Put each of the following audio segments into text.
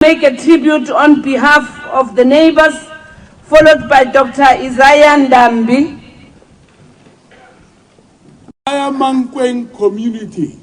Make a tribute on behalf of the neighbors, followed by Dr. Isaiah Ndambi. Malamulele community.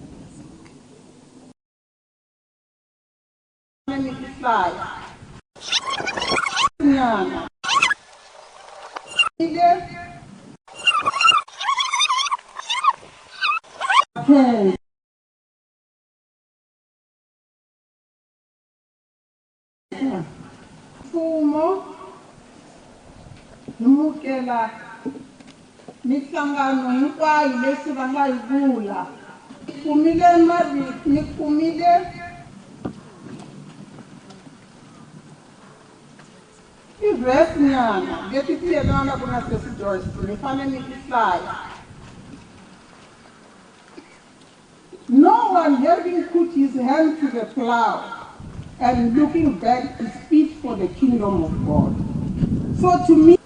Mfumo nimukela mihlangano hinkwayo leswi va nga yi vula ni kumile i-verse nyana leti ti yelana ku na Sesi Joyce ni fane ni ti hlaya. No one having put his hand to the plow and looking back is fit for the kingdom of God. So to me,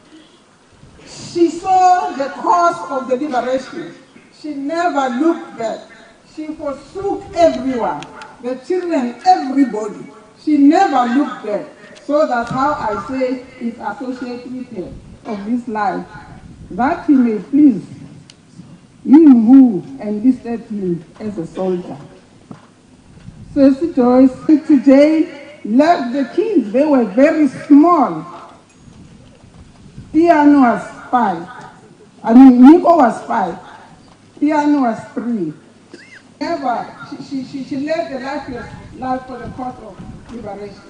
she saw the cause of the liberation. She never looked back. She forsook everyone, the children, everybody. She never looked back. So that's how I say it's associated with her of this life, that he may please him who enlisted him as a soldier. Sesi Joyce today left the kids. They were very small. Piano was 5. Nico was 5. Piano was 3. She led the life for the cause of liberation.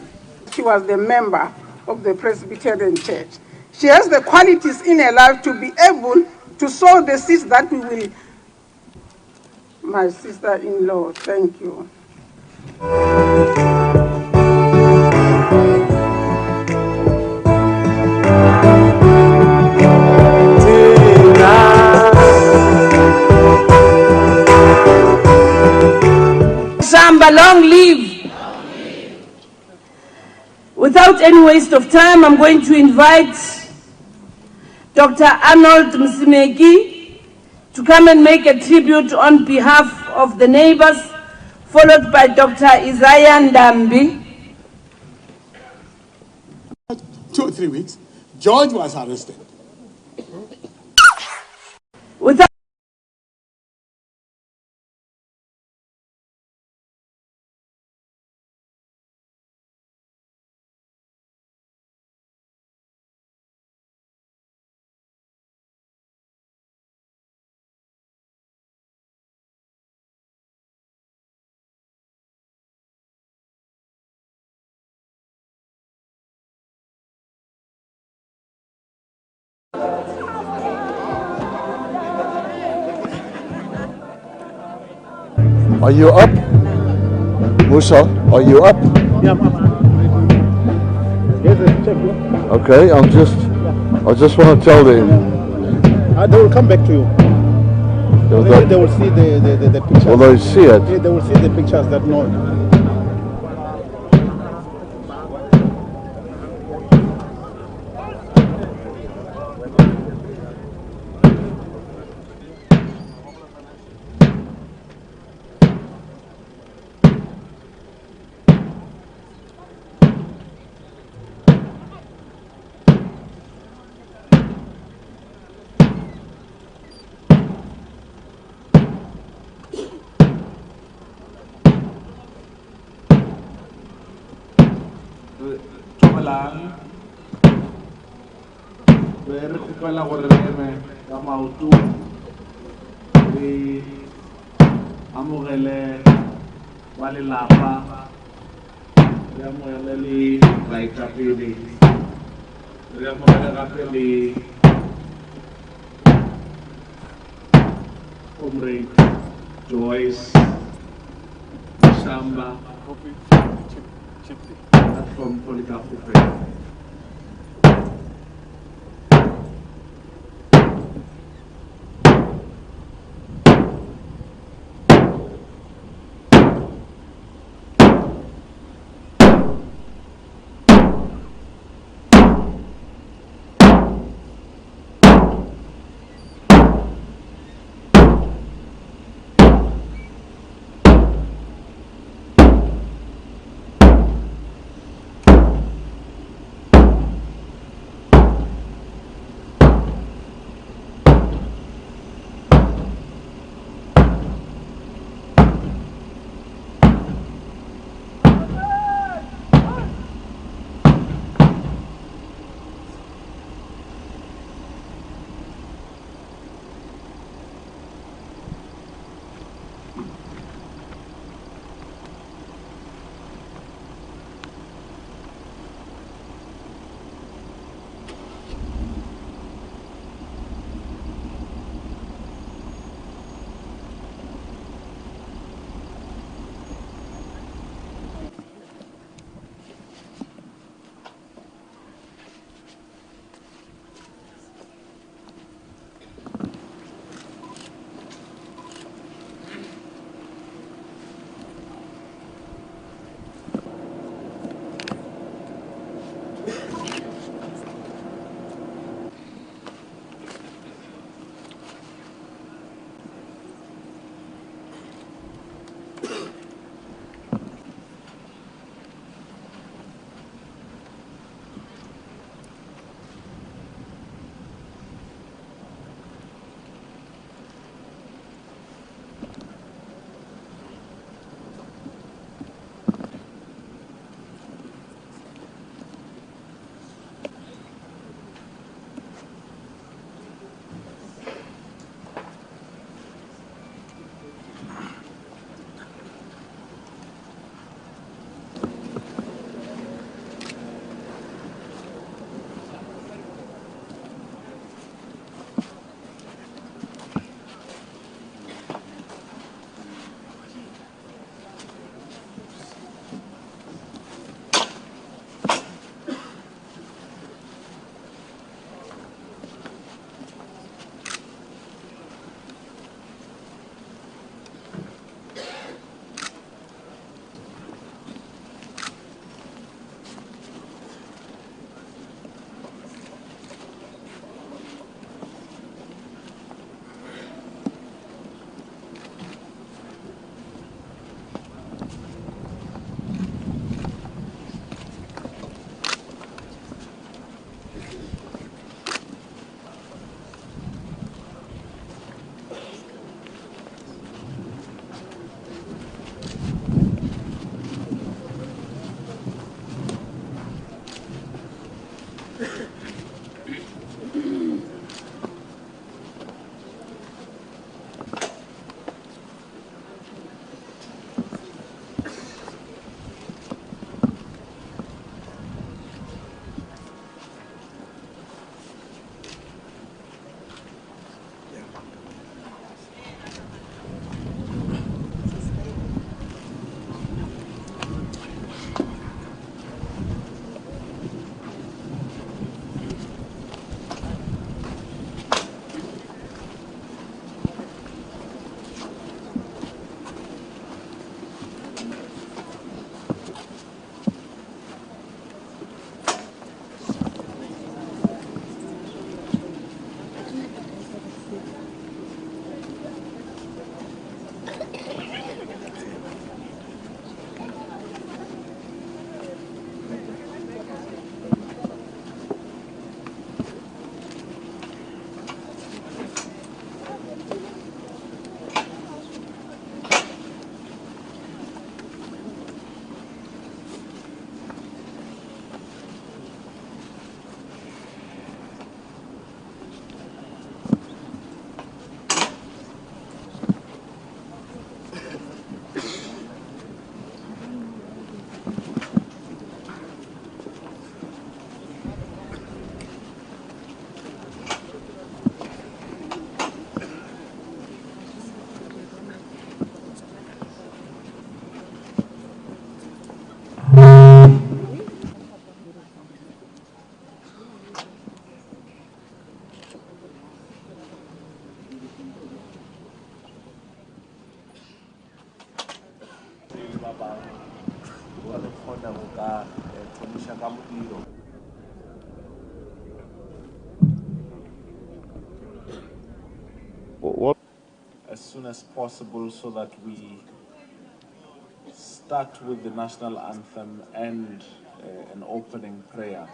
She was the member of the Presbyterian Church. She has the qualities in her life to be able to sow the seeds that we will. My sister-in-law, thank you. Mashamba, long live. Without any waste of time, I'm going to invite Dr. Arnold Msimeki to come and make a tribute on behalf of the neighbors, followed by Dr. Isaiah Ndambi. 2 or 3 weeks, George was arrested. Without Are you up? Musa, are you up? Yeah, Okay, I just want to tell them. They will come back to you. Maybe they will see the pictures. Will they see it? Yeah, they will see the pictures that know. Re kgopela gore re eme ka maoto re amogele ba lelapa re amogele le baetapele re amogele gape le Comrade Joyce Mashamba from Polycarp. thomisha ka motiro. What? As soon as possible so that we start with the national anthem and an opening prayer.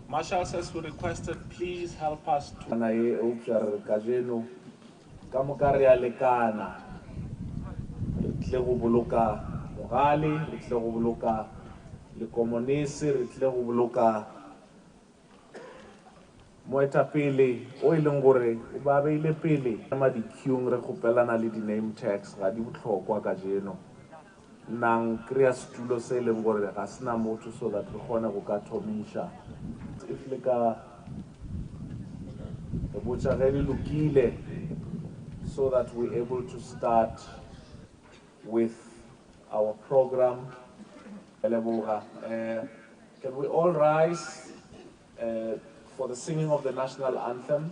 Marshal says we requested, please help us to kajeno kamukari alekana tle go boloka mogale re tle go boloka le komonisi re tle go boloka moetapele o ileng gore o ba beile pele ma di-queung re kgopelana le di-name tags ga di botlhokwa kajeno nang kry-a setulo se e leng gore ga sena motho so that re kgone go ka thomisha if le ka re botša ge le lokile so that we're able to start with our program. Can we all rise for the singing of the national anthem?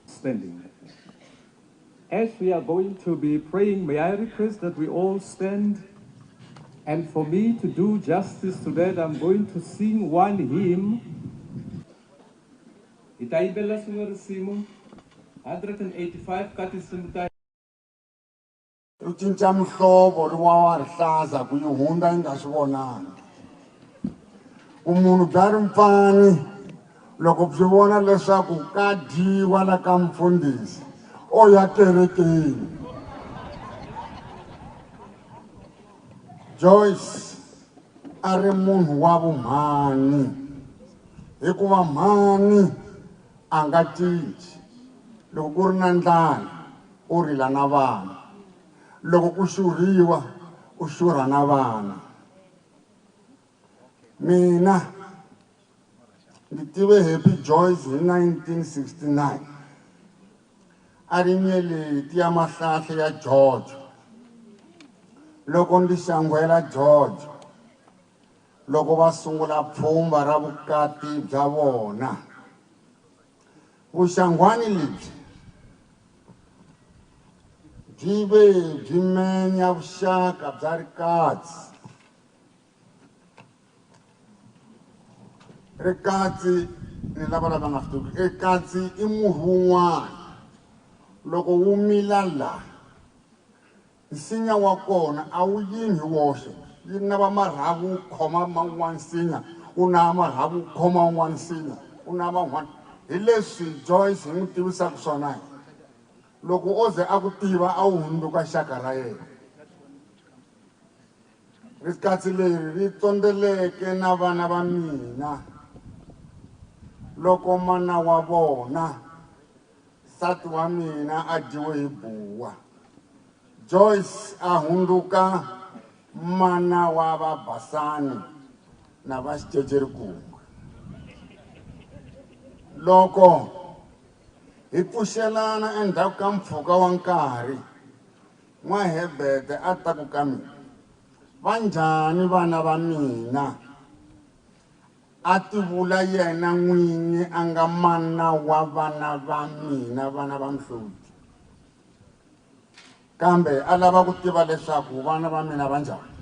Standing. As we are going to be praying, may I request that we all stand, and for me to do justice to that, I'm going to sing one hymn. Itaibela Sumerisimu, 185 Katisum. Ucinca mhlobo luwa rihlaza kuyihunda ingasibonanga umunhu byari mpfani loko byi vona leswaku ka dyiwa la ka mfundhisi o ya kerekeni. Joyce a ri munhu wa vumhani hikuva mhani a nga cinci loko ku ri na ndlala u rila na vana loko ku xurhiwa u xurha na vana. Mina ndi tive Happy Joyce hi 1969 a ri nyeleti ya mahlahla ya George loko ndi xangwela George loko va sungula pfhumba ra vukati bya vona. Vuxangwani lebyi byi ve byi menya vuxaka bya rikatsi. Rikatsi ni lava nga swi tivi, rikatsi i murhi wun'wana loko wu mila la nsinya wa kona a wu yimi hi woxe, yi nava marhavu wu khoma man'wana nsinya, wu nava marhavu wu khoma un'wana nsinya, wu nava man'wana. Hi leswi Joyce hi n'wi tivisaka swona. Loko o ze a ku tiva a wu hundzuka xaka ra yena. Rikatsi leri ri tsondzeleke na vana va mina loko mana wa vona nsati wa mina a dyiwe hi buwa. Joyce a hundzuka mana wa vabasani na va xicecerikulu. Loko hi pfuxelana endzhaku ka mpfhuka wa nkarhi, N'wahebete a ta ku ka mina, va njhani vana va mina? A ti vula yena n'winyi a nga mana wa vana va mina, vana va Mhloti. Kambe a lava ku tiva leswaku vana va mina va njhani.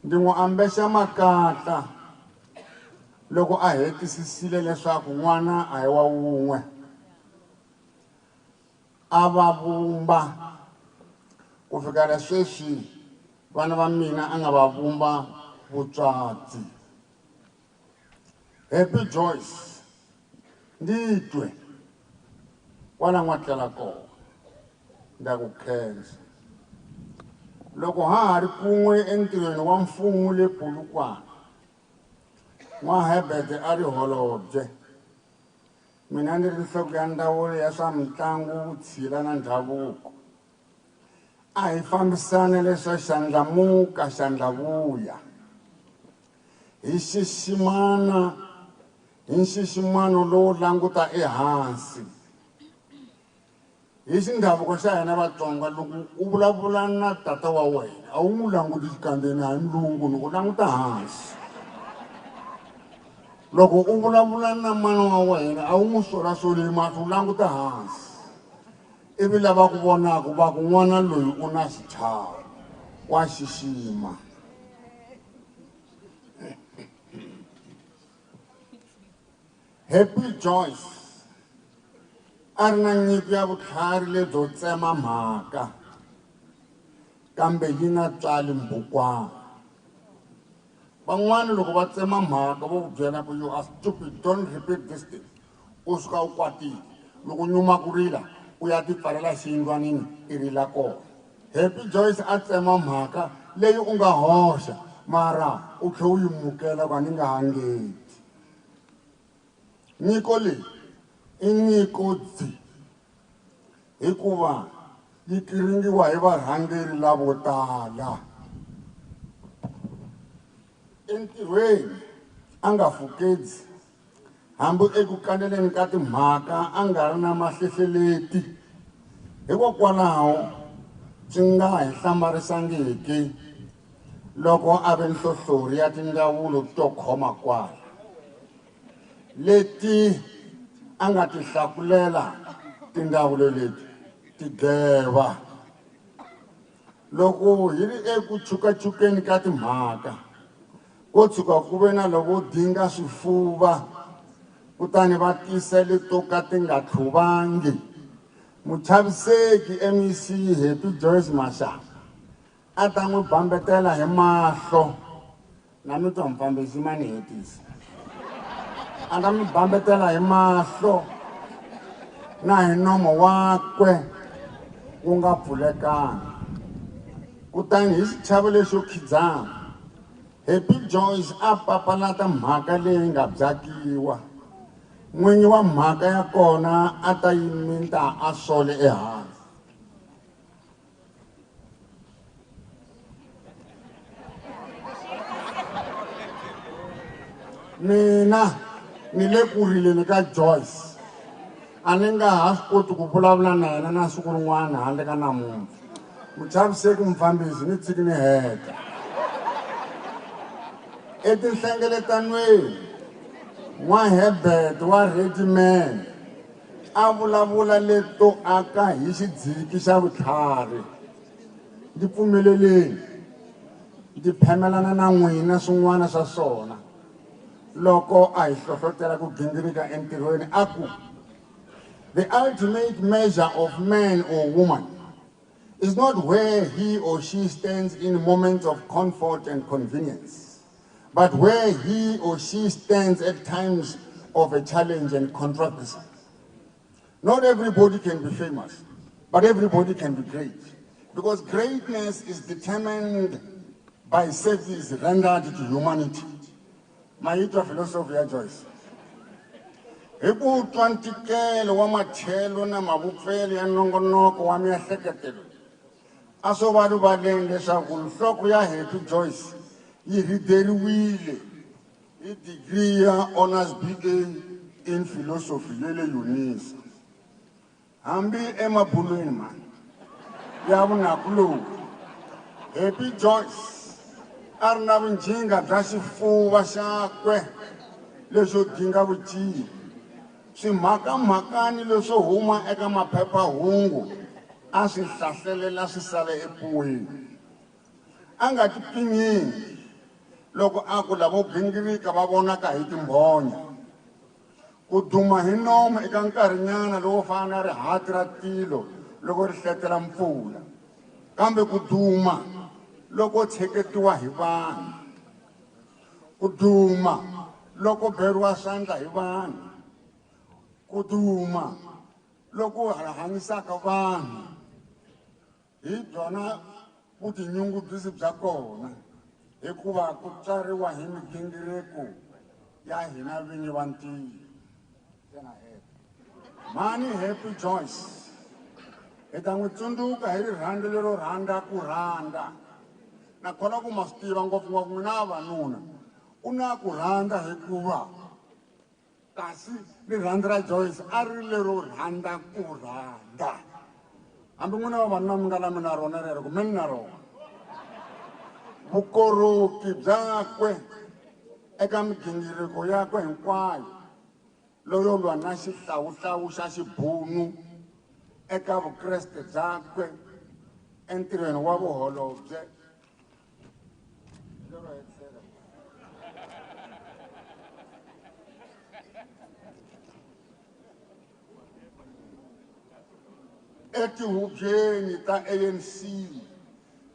Ndzi n'wi ambexa makatla loko a hetisisile leswaku n'wana a hi wa wun'we. A va vumba ku fikela sweswi vana va mina a nga va vumba vutswatsi. Happy Joyce, ndzi twe kwala n'watlela kona, nda ku khensa. Loko ha ha ri kun'we entirhweni wa mfumo le Polokwane, N'wahebete a ri holobye, mina ndzi ri nhloko ya ndzawulo ya swa mitlangu, vutshila na ndhavuko. A hi fambisane leswo xandlamuka xandlavuya, hi xiximana hi nxiximano lowu languta ehansi. Hi xindhavuko xa hina Vatsonga, loko u vulavula na tata wa wena a wu n'wi languti xikandzeni hi milungu, loko u languta hansi. Loko u vulavula na mana wa wena a wu n'wi solasoli mahlo, u languta hansi. Ivi lava ku vonaka va ku n'wana loyi u na xichavo, wa xixima. Happy Joyce a ri na nyiko ya vutlhari lebyo tsema mhaka, kambe yi nga tswali mbukwana. Van'wana loko va tsema mhaka vo ku byela ku you are stupid, don't repeat this thing. U suka u kwatile, loko nyuma ku rila u ya ti pfalela xiyindlwanini i rila kona. Happy Joyce a tsema mhaka leyi u nga hoxa, mara u tlhe u yi mukela ku a ni nga hangeti. Nyiko leyi i nyiko dzi, hikuva yi tiringiwa hi varhangeri lavo tala. Entirhweni a nga fukedzi, hambi eku kaneleni ka timhaka a nga ri na mahlehleleti. Hikokwalaho swi nga hi hlamarisangiki loko a ve nhlohlori ya tindzawulo to khoma kwala, leti a nga ti hlakulela tindzawulo leti ti geva. Loko hi ri eku chukachukeni ka timhaka, ko tshuka ku ve na loko dinga swifuva kutani va tisa leto ka ti nga tlhuvangi, muchaviseki MEC Happy Joyce Mashamba a ta n'wi bambetela hi mahlo. Na mi twa mufambisi ma ni hetisa. A ta mi bambetela hi mahlo na hi nomo wakwe wu nga pfulekanga. Kutani hi xichavo lexo khidzana, Happy Joyce a papalata mhaka leyi nga byakiwa. N'winyi wa mhaka ya kona a ta yi minta a sole ehansi. Mina ni le ku rileni ka Joyce, a ni nga ha swi koti ku vulavula na yena na siku rin'wana handle ka namuntlha. Muchaviseki mufambisi ni tshiki ni heta. Etinhlengeletanweni N'wahebete wa Regimen a vulavula leto aka hi xidziki xa vutlhari. Ndzi pfumeleleni ndzi phemelana na n'wina swin'wana swa swona loko a hi hlohlotela ku gingirika entirhweni aku the ultimate measure of man or woman is not where he or she stands in moments of comfort and convenience, but where he or she stands at times of a challenge and controversy. Not everybody can be famous, but everybody can be great. Because greatness is determined by service rendered to humanity. My philosophy, Joyce. Eku twantikelo wa machelo na mavupfelo ya nongonoko wa miehleketelelo. Aso vanhu va leng leswaku nhloko ya Happy Joyce yi rideriwile hi degree ya Honours BA in Philosophy lele UNISA. Hambi emabulweni man ya vunaku lowu Happy Joyce a ri na vunjhinga bya xifuva xakwe leswo dinga vutivi swimhakamhakani leswo huma eka maphephahungu a swi hlahlelela swi sala epuweni a nga tipfinyingi loko a ku lavo gingirika va vonaka hi timbhonya ku duma hi nomo eka nkarhinyana lowo fana na rihati ra tilo loko ri hletela mpfula kambe ku duma loko tsheketiwa hi vanhu ku duma loko beriwa swandla hi vanhu ku duma loko hanyisaka vanhu hi byona vutinyungubyisi bya kona hikuva ku tsariwa hi migingiriko ya hina vinyi va ntiyo. Mani Happy Joyce hi ta n'wi tsundzuka hi rirhandzu lero rhandza ku rhandza nakona ku ma swi tiva ngopfungopfu n'wina vavanuna u na ku rhandza hikuva kasi rirhandzu ra Joyce a ri lero rhandza ku rhandza hambi n'wina vavanuna mi nga lami na rona rero kumbe ni na rona vukorhoki byakwe eka migingiriko yakwe hinkwayo loyo lwa na xihlawuhlawu xa xibunu eka vukreste byakwe entirhweni wa vuholobye etihubyeni ta ANC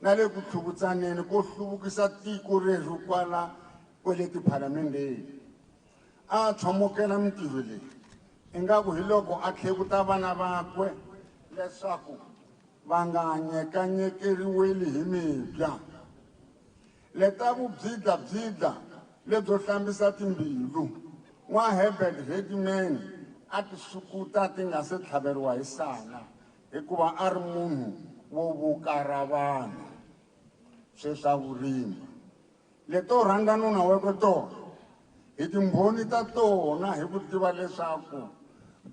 na le ku tlhuvutsaneni ko hluvukisa tiko reru kwala kwele tiphalamendeni a tshomokela mintirho leyi ingaku hi loko a tlhekuta vana vakwe leswaku va nga nyekanyekeriweli hi mibya leta vubyidlabyidla lebyo hlambisa timbilu n'wa Herbert Hedman a ti sukuta ti nga se tlhaveriwa hi sana hikuva a ri munhu wo vukara vanhu sweswa vurimi leto rhandza nuna wekwe tona hi timbhoni ta tona hi ku tiva leswaku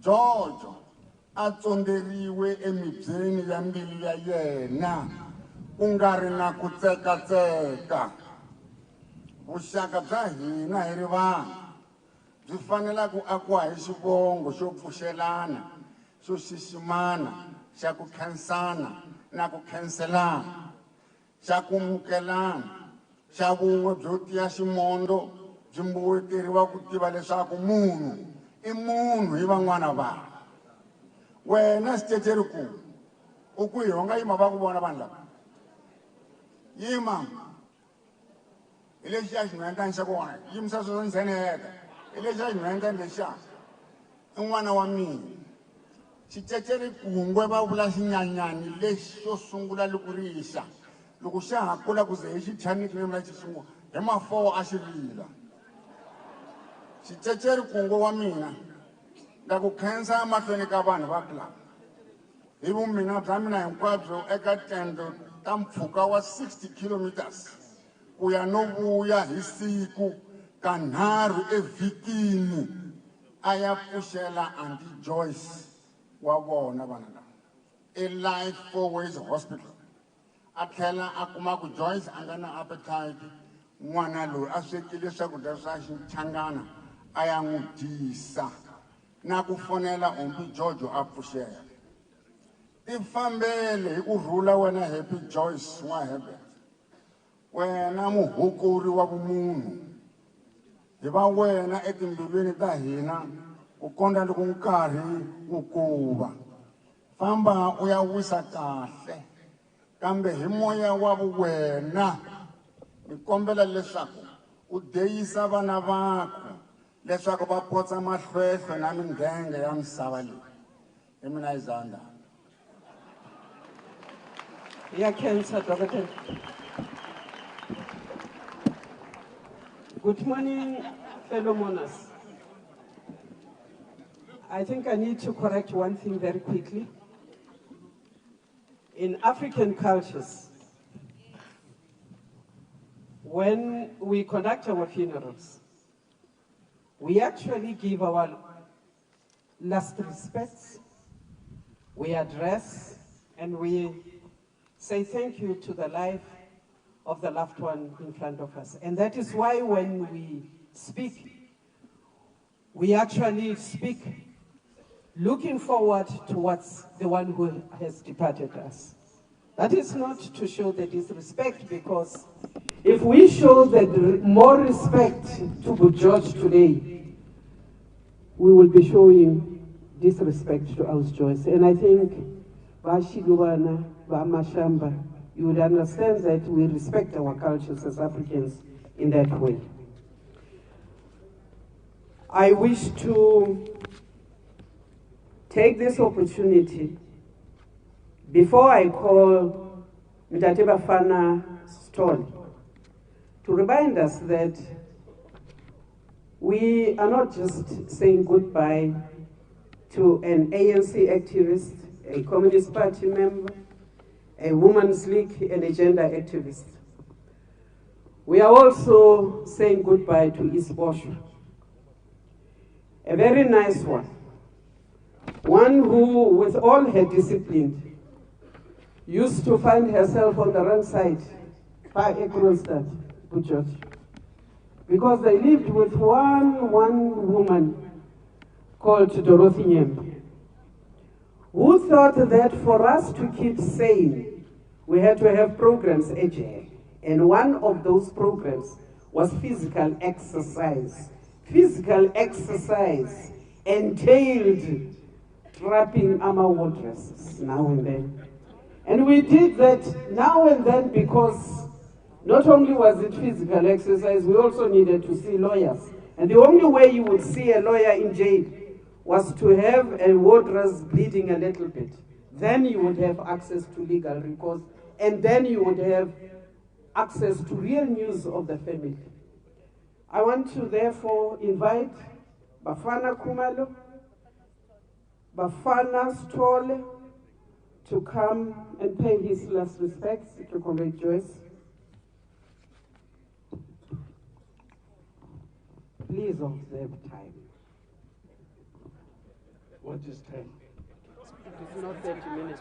Jojo a tsonderiwe emibyeni ya mbilu ya yena ku nga ri na ku tsekatseka vuxaka bya hina hi ri vanhu byi fanela ku akiwa hi xivongo xo pfuxelana xo xiximana xa ku khensana na ku khenselana xa ku mukelana xa vun'we byo tiya ximondo byi mbuyeteriwa ku tiva leswaku munhu i munhu hi van'wana vanhu wena xitecerikulu u ku hi nga yima va ku vona vanhu lava yima hi lexi ya xinhwentani xa kona yimisa sweswo ndzheneka hi lexi ya xinhwentani lexiya i n'wana wa mina xicecerikungwe va vula xinyanyani lexi xo sungula loko rixa loko xa ha kula ku ze hi xi tshyaniki ni mila xi sungula hi mafowo a xi rila xicecerikungwe wa mina na ku khensa mahlweni ka vanhu va club hi vumina bya mina hinkwabyo eka tendo ta mpfhuka wa 60 kilometers ku ya no vuya hi siku kanharhu evhikini a ya pfuxela Aunty Joyce wa vona vana lava eLife 4 Ways Hospital a tlhela a kuma ku Joyce a nga na appetite n'wana loyi a swekile swakudya swa xichangana a ya n'wi dyisa na ku fonela Umpi George a pfuxela ti fambele hi ku rhula wena Happy Joyce Mashamba wena muhukuri wa vumunhu hi va wena etimbilwini ta hina ku kondza loko nkarhi wu kuva famba u ya wisa kahle kambe hi moya wa vuwena ni kombela leswaku u deyisa vana vakho leswaku va potsa mahlwehlwe na mindlenge ya misava leyi hi mina Izandla. Ya Cancer, Doctor. Good morning, fellow mourners. I think I need to correct one thing very quickly. In African cultures, when we conduct our funerals, we actually give our last respects, we address, and we say thank you to the life of the loved one in front of us. And that is why when we speak, we actually speak looking forward towards the one who has departed us. That is not to show the disrespect, because if we show the more respect to Good George today, we will be showing disrespect to our Joyce. And I think Bashidubana, Mashamba, you would understand that we respect our cultures as Africans in that way. I wish to take this opportunity before I call Mtate Bafana Stall to remind us that we are not just saying goodbye to an ANC activist, a Communist Party member, a Women's League, and a gender activist. We are also saying goodbye to Isbosho, a very nice one who, with all her discipline, used to find herself on the wrong side by a Kronstadt, Good George, because they lived with one woman called Dorothy Nyembe, who thought that for us to keep sane, we had to have programs at jail. And one of those programs was physical exercise. Physical exercise entailed trapping armor wardresses now and then. And we did that now and then because not only was it physical exercise, we also needed to see lawyers. And the only way you would see a lawyer in jail was to have a wardress bleeding a little bit. Then you would have access to legal recourse, and then you would have access to real news of the family. I want to therefore invite Bafana Kumalo, Bafana Stole to come and pay his last respects to Comrade Joyce. Please observe time. What is time? It's not 30 minutes.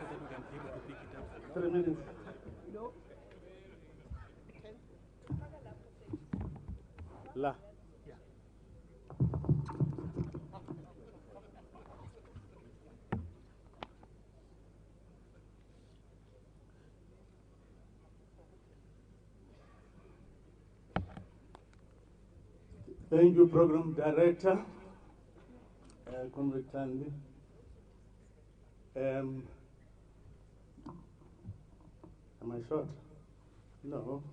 3 minutes. No. La. Thank you, Program Director, Comrade Tandy. Am I short? No,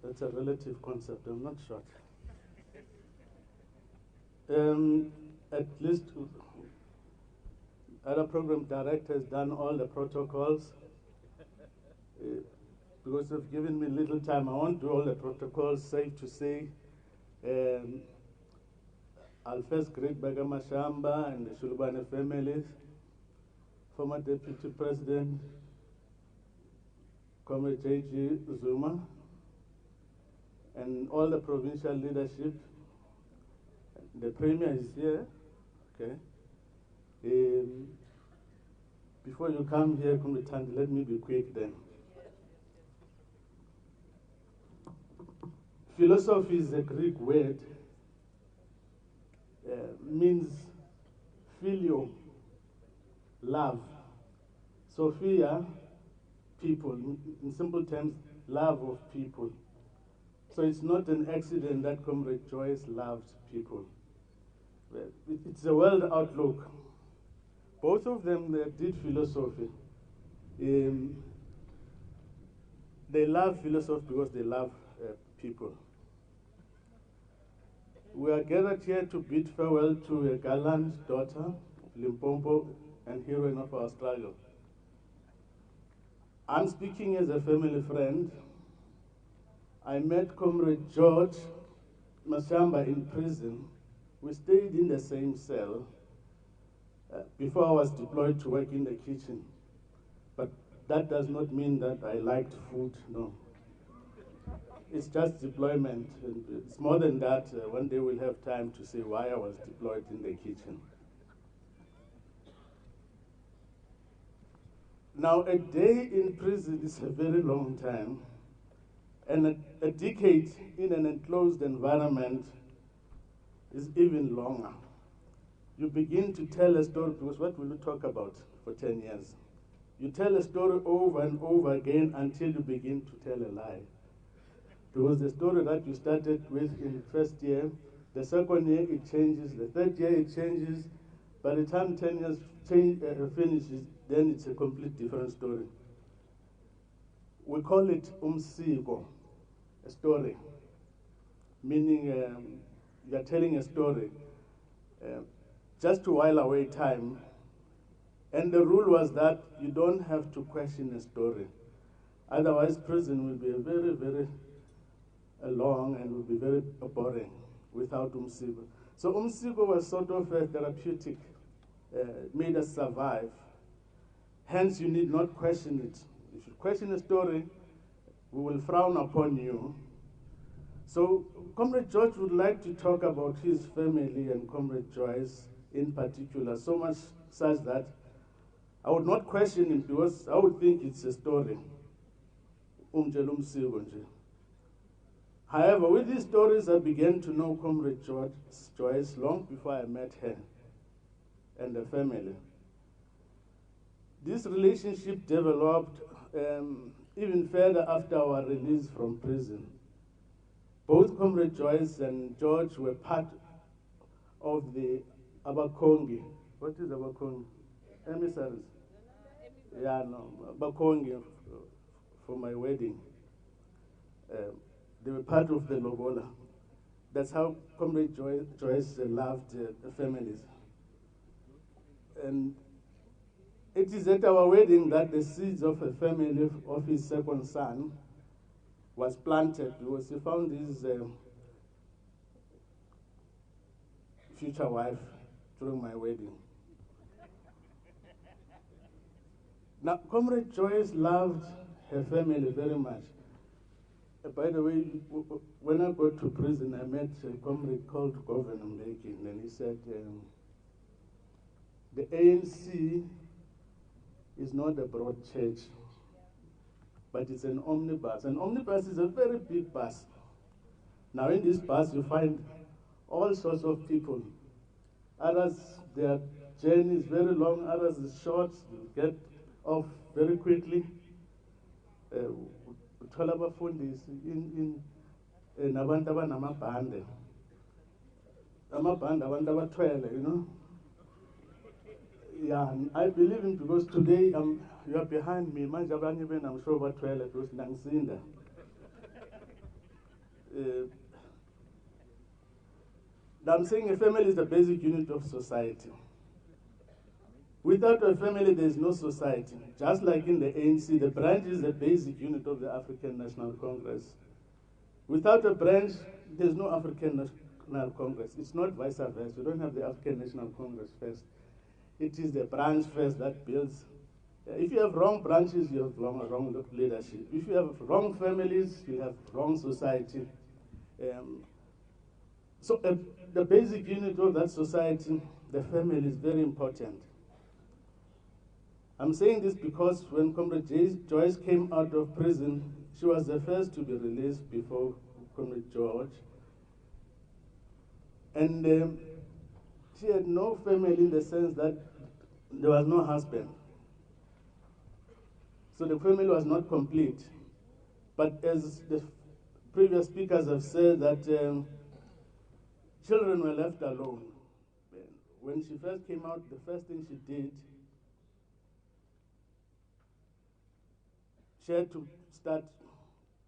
that's a relative concept. I'm not short. At least other program directors done all the protocols. Because they've given me little time, I won't do all the protocols. Safe to say, I'll first greet Jacob Mashamba and the Shulubane families, former Deputy President, Comrade Jacob Zuma, and all the provincial leadership. The Premier is here, okay. Before you come here, Comrade Tandy, let me be quick then. Philosophy is a Greek word, means filial love. Sophia, people, in simple terms, love of people. So it's not an accident that Comrade Joyce loved people. It's a world outlook. Both of them, they did philosophy. They love philosophy because they love people. We are gathered here to bid farewell to a gallant daughter of Limpopo and heroine of our struggle. I'm speaking as a family friend. I met Comrade Joyce Mashamba in prison. We stayed in the same cell before I was deployed to work in the kitchen. But that does not mean that I liked food, no. It's just deployment. And it's more than that. One day we'll have time to say why I was deployed in the kitchen. Now, a day in prison is a very long time, and a decade in an enclosed environment is even longer. You begin to tell a story, because what will you talk about for 10 years? You tell a story over and over again until you begin to tell a lie. Because the story that you started with in the first year, the second year it changes, the third year it changes. By the time 10 years finishes, then it's a complete different story. We call it umsiko, a story, meaning you're telling a story just to while away time. And the rule was that you don't have to question a story. Otherwise, prison will be a very, very long and will be very boring without umsiko. So umsiko was sort of a therapeutic, made us survive. Hence, you need not question it. If you question a story, we will frown upon you. So Comrade George would like to talk about his family and Comrade Joyce in particular, so much such that I would not question him because I would think it's a story. However, with these stories, I began to know Comrade Joyce long before I met her and the family. This relationship developed even further after our release from prison. Both Comrade Joyce and George were part of the Abakongi. What is Abakongi? Emissaries. Yeah, no, Abakongi for my wedding. They were part of the Lobola. That's how Comrade Joyce loved the families. And it is at our wedding that the seeds of a family of his second son was planted because he found his future wife during my wedding. Now, Comrade Joyce loved her family very much. By the way, when I got to prison, I met a comrade called Governor Mbeki, and he said, the ANC is not a broad church, but it's an omnibus. An omnibus is a very big bus. Now in this bus, you find all sorts of people. Others, their journey is very long, others is short, you get off very quickly. Uthola abafundisi nabantu abanamabhande. Amabhande abantu abathwele, you know. Yeah, I believe him because today you are behind me. Manje abanye bena I'm sure bathwele because nangisinda. I'm saying a family is the basic unit of society. Without a family, there is no society. Just like in the ANC, the branch is the basic unit of the African National Congress. Without a branch, there's no African National Congress. It's not vice versa. You don't have the African National Congress first. It is the branch first that builds. If you have wrong branches, you have wrong leadership. If you have wrong families, you have wrong society. So the basic unit of that society, the family, is very important. I'm saying this because when Comrade Joyce came out of prison, she was the first to be released before Comrade George. And she had no family in the sense that there was no husband. So the family was not complete. But as the previous speakers have said, that children were left alone. When she first came out, the first thing she did, she had to start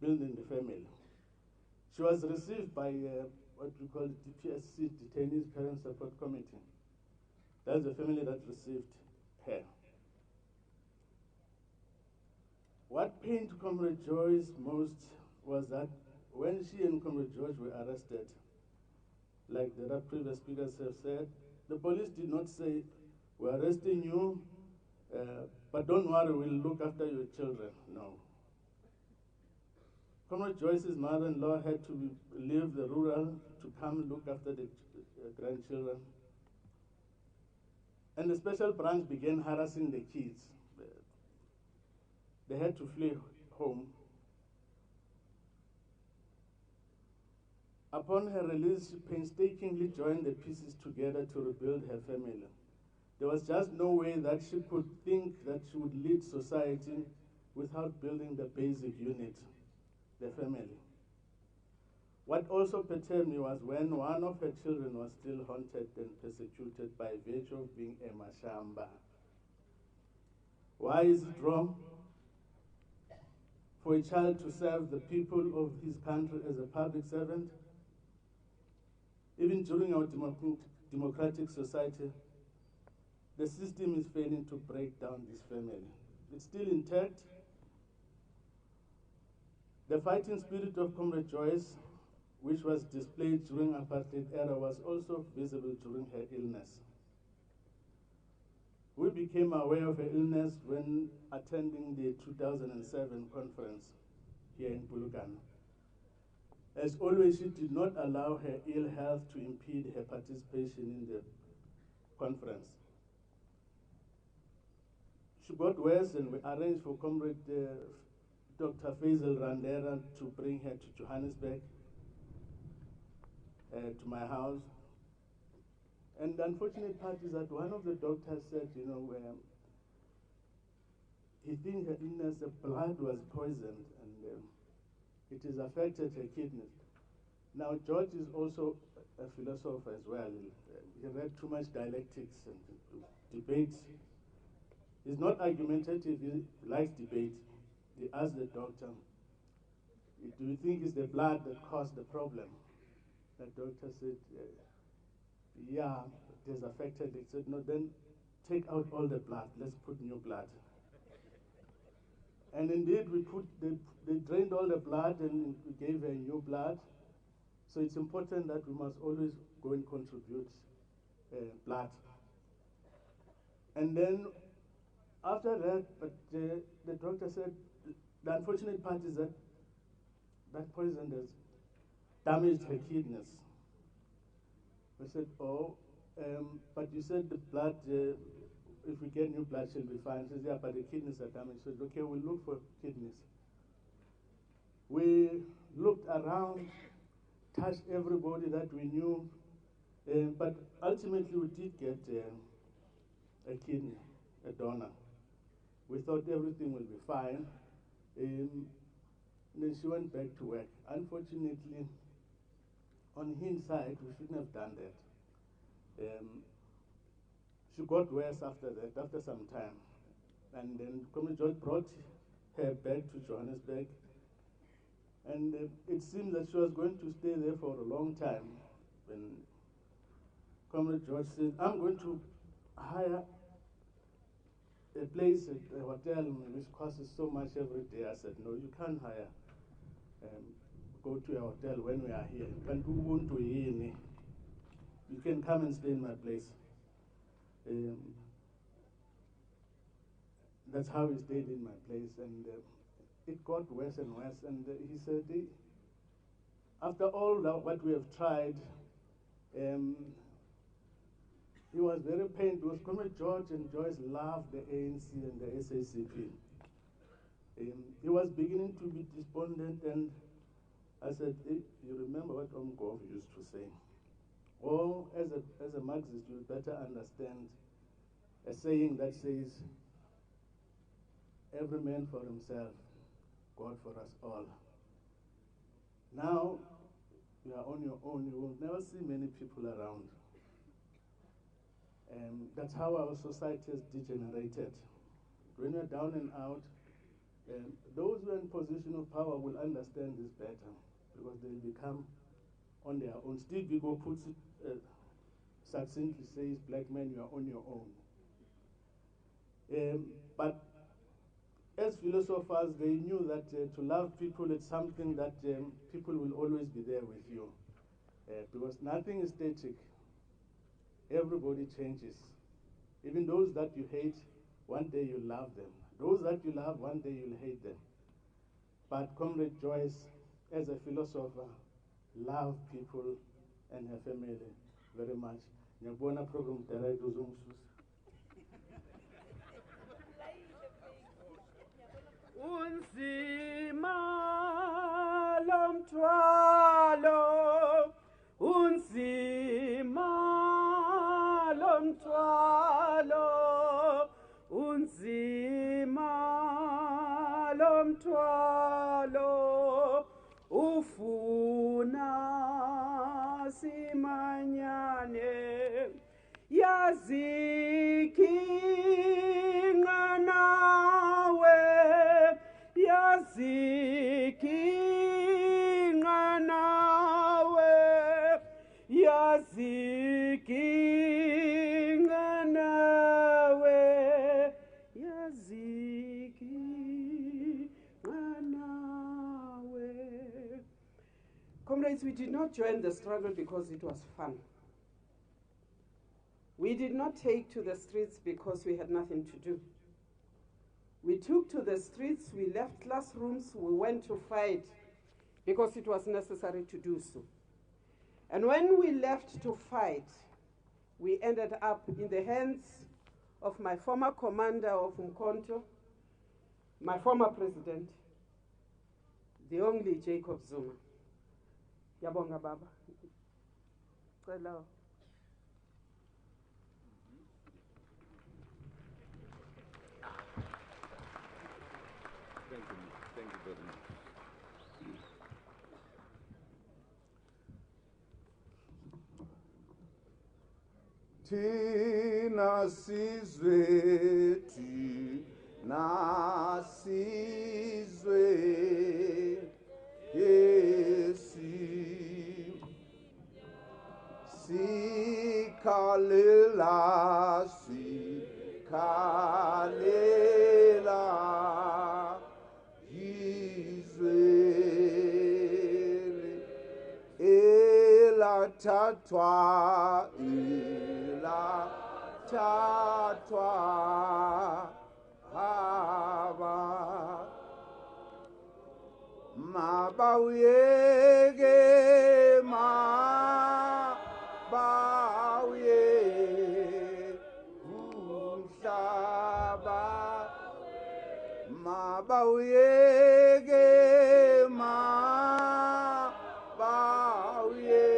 building the family. She was received by what we call the PSC, Detainees Parent Support Committee. That's the family that received her. What pained Comrade Joyce most was that when she and Comrade George were arrested, like the previous speakers have said, the police did not say, we're arresting you, but don't worry, we'll look after your children. No. Comrade Joyce's mother-in-law had to leave the rural to come look after the grandchildren. And the special branch began harassing the kids. They had to flee home. Upon her release, she painstakingly joined the pieces together to rebuild her family. There was just no way that she could think that she would lead society without building the basic unit, the family. What also perturbed me was when one of her children was still haunted and persecuted by virtue of being a Mashamba. Why is it wrong for a child to serve the people of his country as a public servant? Even during our democratic society, the system is failing to break down this family. It's still intact. The fighting spirit of Comrade Joyce, which was displayed during apartheid era, was also visible during her illness. We became aware of her illness when attending the 2007 conference here in Bulugana. As always, she did not allow her ill health to impede her participation in the conference. She got worse, and we arranged for Comrade Dr. Faisal Randera to bring her to Johannesburg, to my house. And the unfortunate part is that one of the doctors said, he thinks her illness, the blood was poisoned, and it has affected her kidneys. Now, George is also a philosopher as well. He read too much dialectics and debates. He's not argumentative, he likes debate. He asked the doctor, do you think it's the blood that caused the problem? The doctor said, yeah, it has affected it. He said, no, then take out all the blood, let's put new blood. And indeed, they drained all the blood and we gave her new blood. So it's important that we must always go and contribute blood. And then after that, but the doctor said, the unfortunate part is that that poison has damaged her kidneys. We said, oh, but you said the blood, if we get new blood, she'll be fine. She said, yeah, but the kidneys are damaged. So okay, we'll look for kidneys. We looked around, touched everybody that we knew, but ultimately we did get a kidney, a donor. We thought everything will be fine. Then she went back to work. Unfortunately, on hindsight, we shouldn't have done that. She got worse after that, after some time. And then Comrade George brought her back to Johannesburg. And it seemed that she was going to stay there for a long time. When Comrade George said, I'm going to hire a place at a hotel which costs so much every day. I said, no, you can't hire. Go to a hotel when we are here. You can come and stay in my place. That's how he stayed in my place, and it got worse and worse. And he said, after all what we have tried, he was very pained because Comrade George and Joyce loved the ANC and the SABC. He was beginning to be despondent, and I said, you remember what Omgov used to say? Or as a Marxist, you better understand a saying that says, every man for himself, God for us all. Now, you are on your own, you will never see many people around. That's how our society has degenerated. When you're down and out, those who are in position of power will understand this better, because they'll become on their own. Steve Biko puts it succinctly, says, black men, you are on your own. But as philosophers, they knew that to love people is something that people will always be there with you, because nothing is static. Everybody changes. Even those that you hate, one day you'll love them. Those that you love, one day you'll hate them. But Comrade Joyce, as a philosopher, loved people and her family very much. Nyabona program director uzumsusa. Unzima lomthwalo, unzima lomthwalo, unzima lomthwalo, ufuna simanyane, yazikinga nawe, yazikinga nawe, yazikinga nawe, yazikinga nawe. Comrades, we did not join the struggle because it was fun. We did not take to the streets because we had nothing to do. We took to the streets, we left classrooms, we went to fight because it was necessary to do so. And when we left to fight, we ended up in the hands of my former commander of Umkhonto, my former president, the only Jacob Zuma. Yabonga Baba. Hello. Thank you very much. Tina sizwe, tina sizwe, yesi, sikalela, sikalela. Tatwa, ila tatwa, haba, mabawege, mabawye, umhlaba, mabawege, mabawye.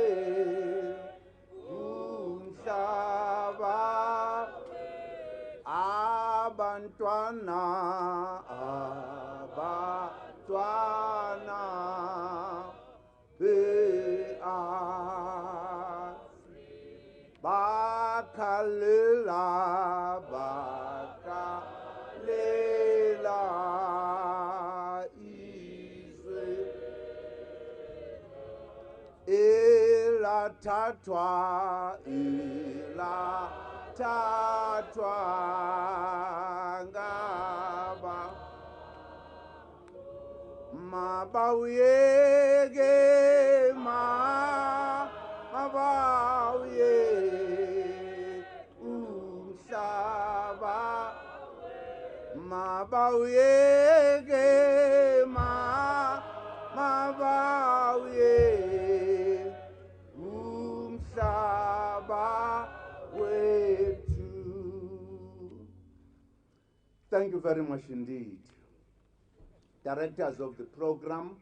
Abantwana, abantwana, bakalela, bakalela, izwe, elatatwa, tatwa ngaba mabawuyege mabawuye umhlaba mabawuyege mabawuye umhlaba. Thank you very much indeed. Directors of the program,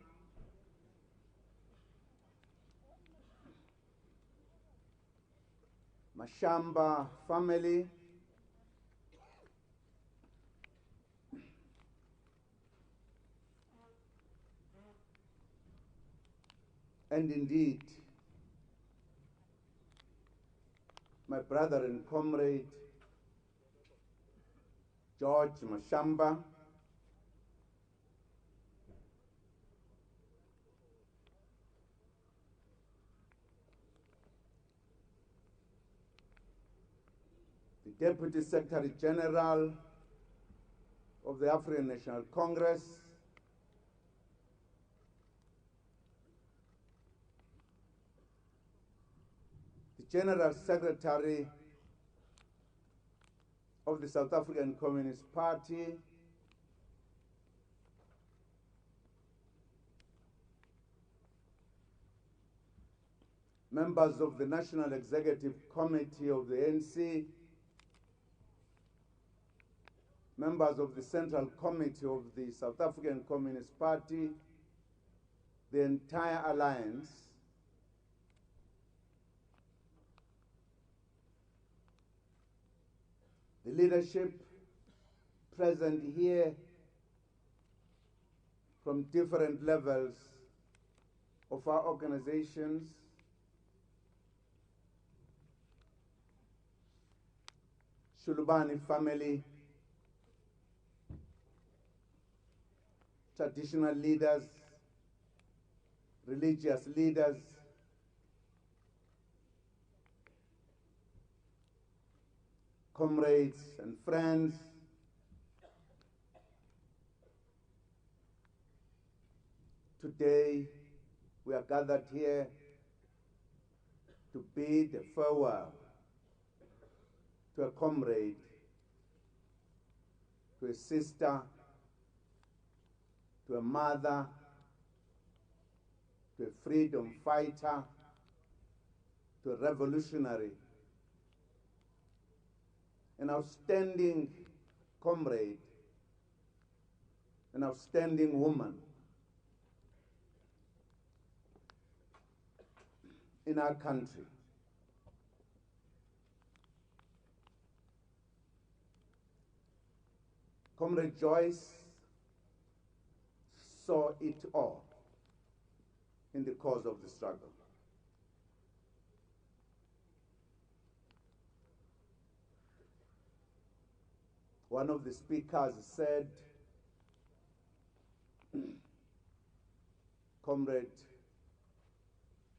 Mashamba family, and indeed my brother and comrade George Mashamba, the Deputy Secretary General of the African National Congress, the General Secretary of the South African Communist Party, members of the National Executive Committee of the ANC, members of the Central Committee of the South African Communist Party, the entire alliance, the leadership present here from different levels of our organizations, Shulubani family, traditional leaders, religious leaders, comrades and friends, today we are gathered here to bid a farewell to a comrade, to a sister, to a mother, to a freedom fighter, to a revolutionary, an outstanding comrade, an outstanding woman in our country. Comrade Joyce saw it all in the course of the struggle. One of the speakers said, Comrade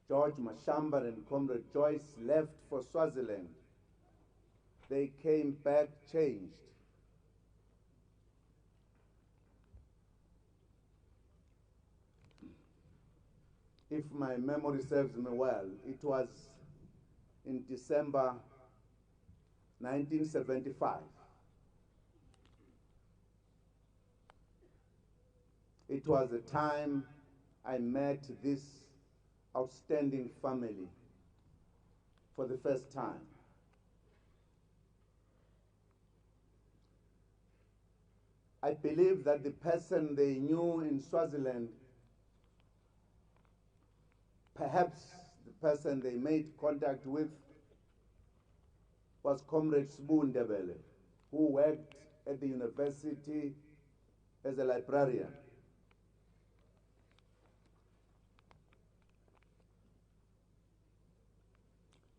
George Mashamba and Comrade Joyce left for Swaziland. They came back changed. If my memory serves me well, it was in December 1975. It was the time I met this outstanding family for the first time. I believe that the person they knew in Swaziland, perhaps the person they made contact with, was Comrade Sbu Ndebele, who worked at the university as a librarian.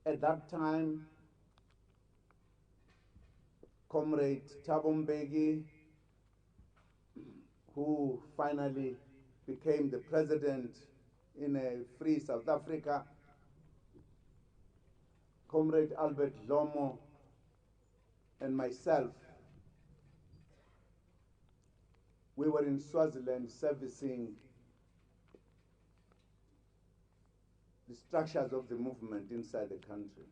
At that time, Comrade Thabo Mbeki, who finally became the president in a free South Africa, Comrade Albert Lomo, and myself, we were in Swaziland servicing the structures of the movement inside the country.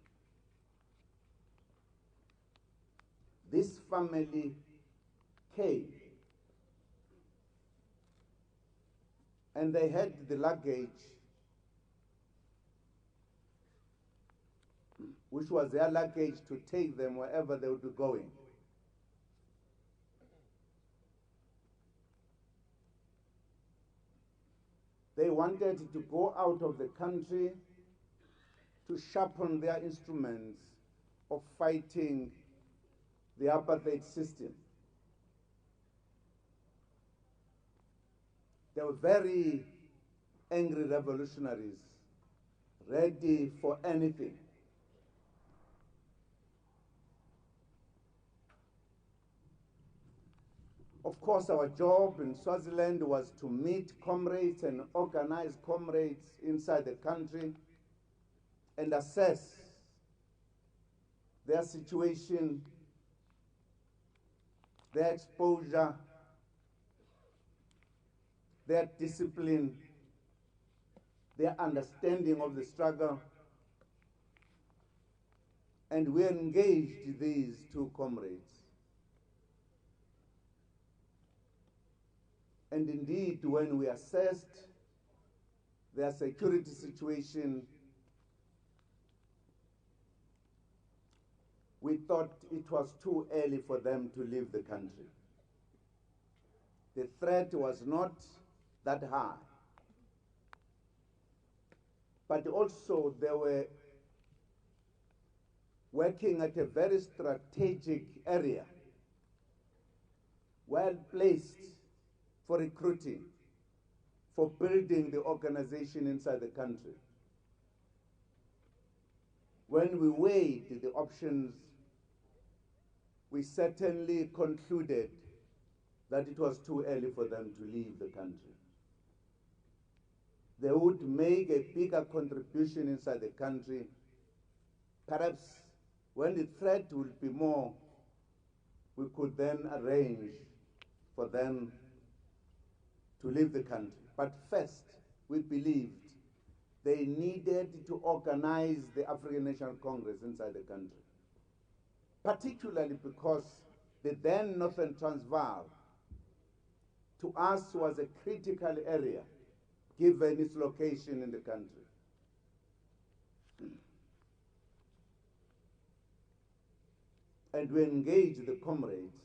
This family came and they had the luggage, which was their luggage to take them wherever they would be going. They wanted to go out of the country to sharpen their instruments of fighting the apartheid system. They were very angry revolutionaries, ready for anything. Of course, our job in Swaziland was to meet comrades and organize comrades inside the country and assess their situation, their exposure, their discipline, their understanding of the struggle. And we engaged these two comrades. And indeed, when we assessed their security situation, we thought it was too early for them to leave the country. The threat was not that high. But also they were working at a very strategic area, well placed for recruiting, for building the organization inside the country. When we weighed the options, we certainly concluded that it was too early for them to leave the country. They would make a bigger contribution inside the country. Perhaps when the threat would be more, we could then arrange for them to leave the country. But first, we believed they needed to organize the African National Congress inside the country, particularly because the then Northern Transvaal, to us, was a critical area given its location in the country. And we engaged the comrades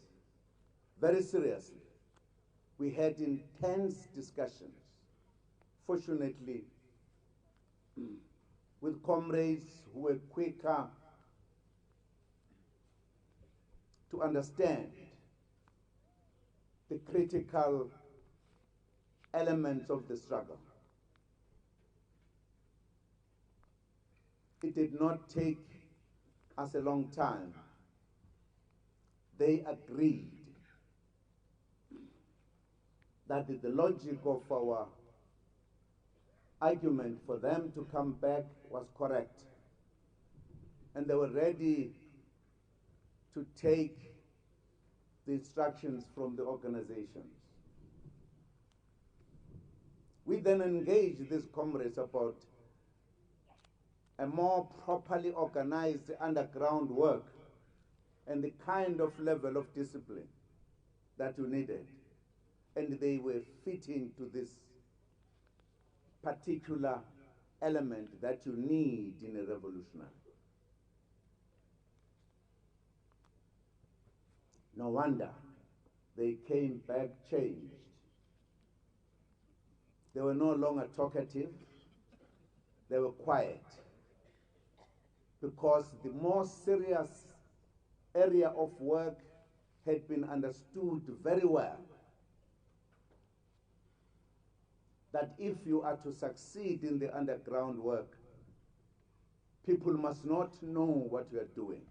very seriously. We had intense discussions, fortunately, with comrades who were quicker to understand the critical elements of the struggle. It did not take us a long time. They agreed that the logic of our argument for them to come back was correct. And they were ready to take the instructions from the organizations. We then engaged these comrades about a more properly organized underground work and the kind of level of discipline that you needed. And they were fitting to this particular element that you need in a revolutionary. No wonder they came back changed. They were no longer talkative, they were quiet, because the more serious area of work had been understood very well. That if you are to succeed in the underground work, people must not know what you are doing.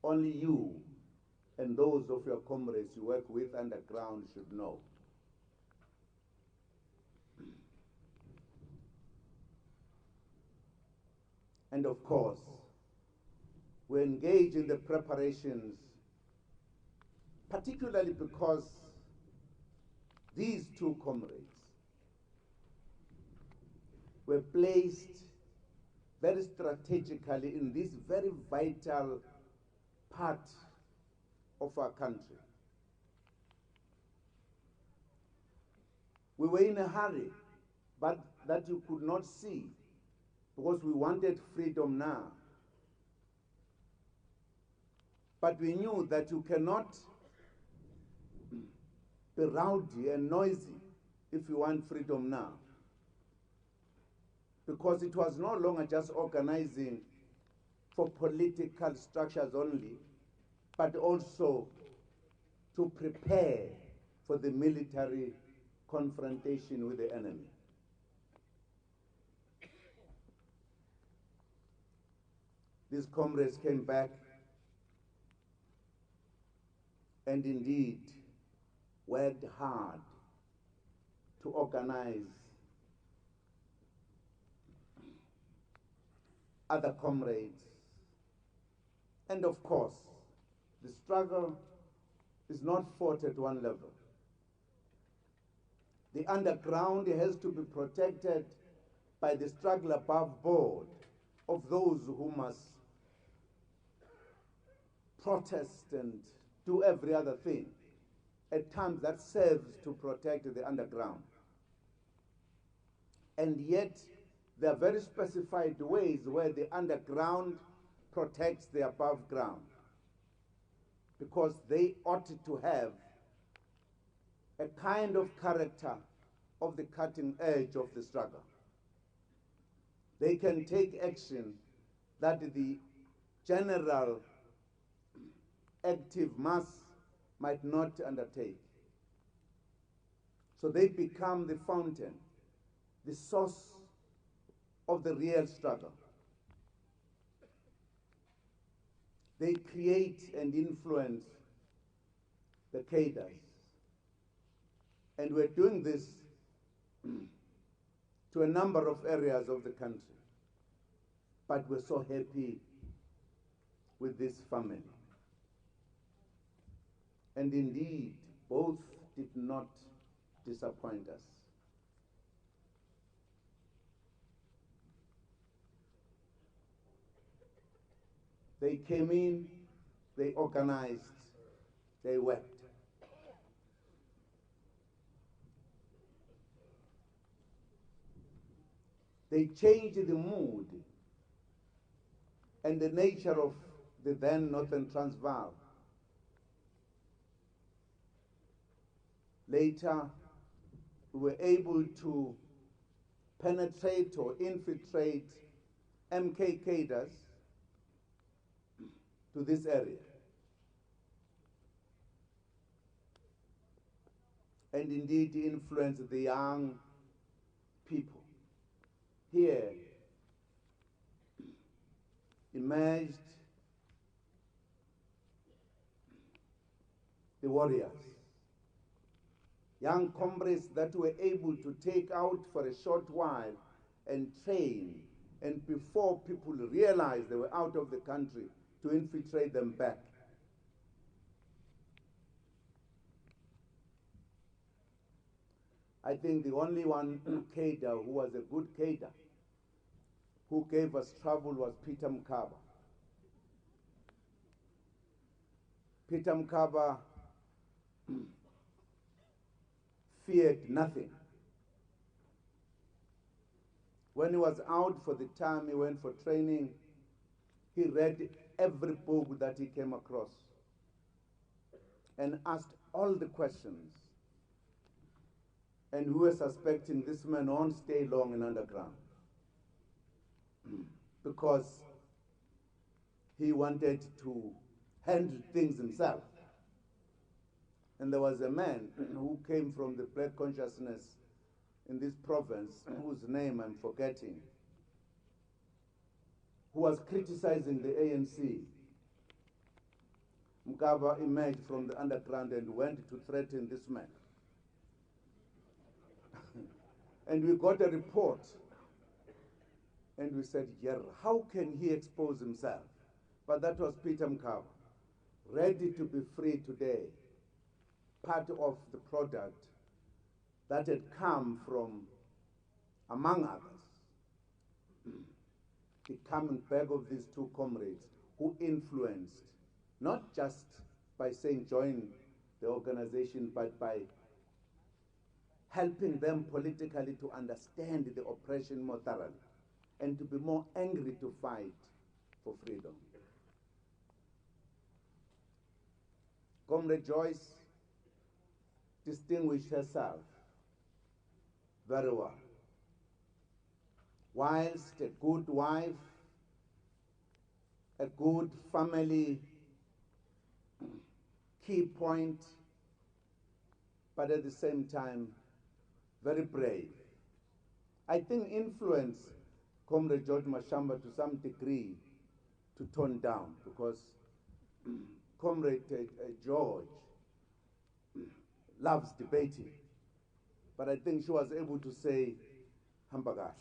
Only you and those of your comrades you work with underground should know. And of course, we engage in the preparations, particularly because these two comrades were placed very strategically in this very vital part of our country. We were in a hurry, but that you could not see, because we wanted freedom now. But we knew that you cannot be rowdy and noisy if you want freedom now. Because it was no longer just organizing for political structures only, but also to prepare for the military confrontation with the enemy. These comrades came back and indeed worked hard to organize other comrades. And of course, the struggle is not fought at one level. The underground has to be protected by the struggle above board of those who must protest and do every other thing. At times that serves to protect the underground. And yet, there are very specified ways where the underground protects the above ground, because they ought to have a kind of character of the cutting edge of the struggle. They can take action that the general active mass might not undertake. So they become the fountain, the source of the real struggle. They create and influence the cadres. And we're doing this to a number of areas of the country. But we're so happy with this family. And indeed, both did not disappoint us. They came in, they organized, they worked. They changed the mood and the nature of the then Northern Transvaal. Later, we were able to penetrate or infiltrate MK cadres to this area. And indeed influence the young people. Here emerged the warriors, young comrades that were able to take out for a short while and train, and before people realized they were out of the country, to infiltrate them back. I think the only one cadre who was a good cadre, who gave us trouble, was Peter Mkaba. Peter Mkaba feared nothing. When he was out for the time he went for training, he read every book that he came across and asked all the questions. And we were suspecting this man won't stay long in underground because he wanted to handle things himself. And there was a man who came from the black consciousness in this province, whose name I'm forgetting, who was criticizing the ANC. Mkaba emerged from the underground and went to threaten this man. And we got a report, and we said, yeah, how can he expose himself? But that was Peter Mkaba, ready to be free today, part of the product that had come from, among others, the coming back of these two comrades who influenced, not just by saying join the organization, but by helping them politically to understand the oppression more thoroughly and to be more angry to fight for freedom. Comrade Joyce distinguished herself very well. Whilst a good wife, a good family key point, but at the same time, very brave. I think influence Comrade George Mashamba to some degree to tone down, because Comrade George loves debating. But I think she was able to say, Hambagahle,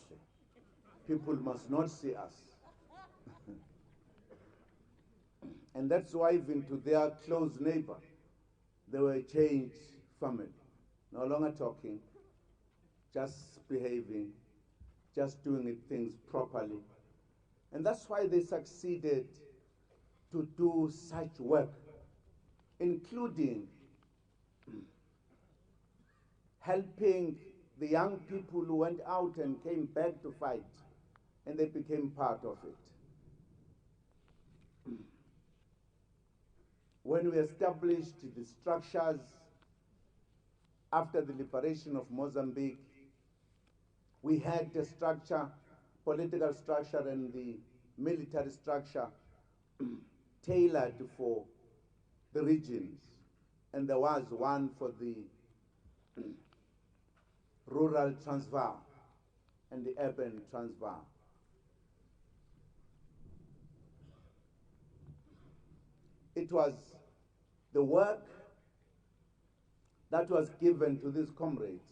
people must not see us. And that's why even to their close neighbor, they were a changed family. No longer talking, just behaving, just doing things properly. And that's why they succeeded to do such work, including helping the young people who went out and came back to fight, and they became part of it. When we established the structures after the liberation of Mozambique, we had the structure, political structure and the military structure tailored for the regions. And there was one for the rural Transvaal and the urban Transvaal. It was the work that was given to these comrades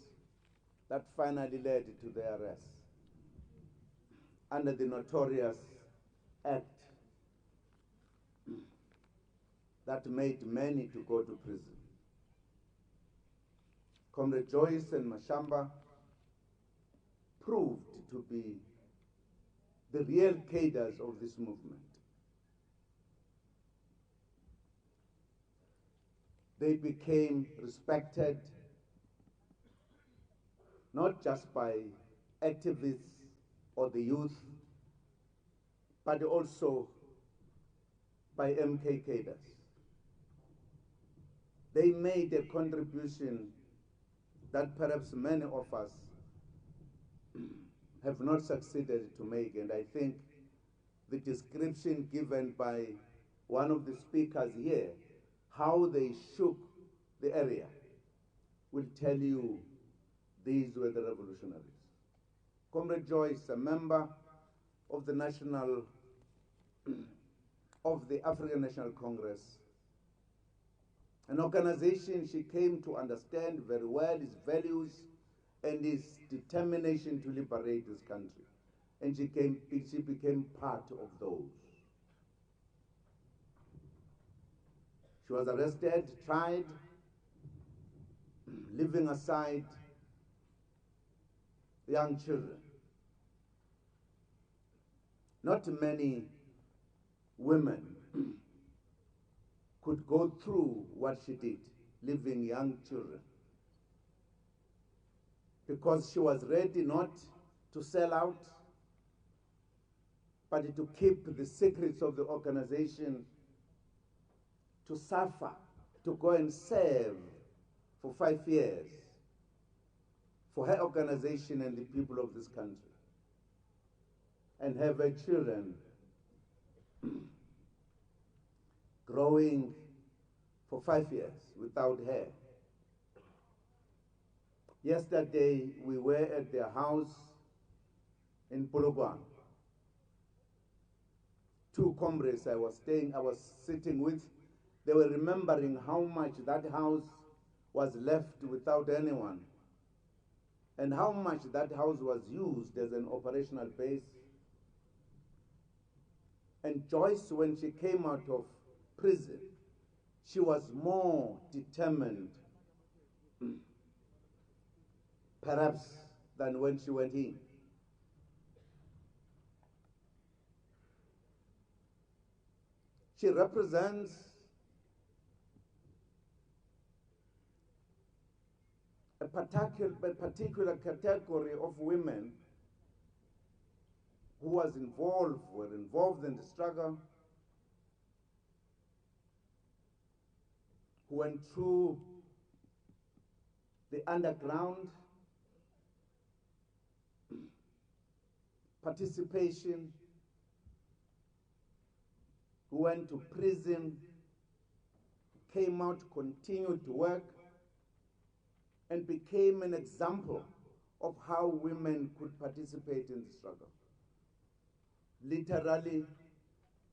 that finally led to their arrest under the notorious act that made many to go to prison. Comrade Joyce and Mashamba proved to be the real cadres of this movement. They became respected not just by activists or the youth, but also by MK cadres. They made a contribution that perhaps many of us have not succeeded to make, and I think the description given by one of the speakers here, how they shook the area, will tell you these were the revolutionaries. Comrade Joyce, a member of the of the African National Congress, an organization she came to understand very well, its values and its determination to liberate this country. And she became part of those. She was arrested, tried, leaving aside young children. Not many women could go through what she did, leaving young children, because she was ready not to sell out, but to keep the secrets of the organization, to suffer, to go and serve for 5 years for her organization and the people of this country, and have her children growing for 5 years without her. Yesterday, we were at their house in Polokwane. 2 comrades I was sitting with, they were remembering how much that house was left without anyone, and how much that house was used as an operational base. And Joyce, when she came out of prison, she was more determined, perhaps, than when she went in. She represents a particular category of women who were involved in the struggle, who went through the underground, participation, who went to prison, came out, continued to work, and became an example of how women could participate in the struggle. Literally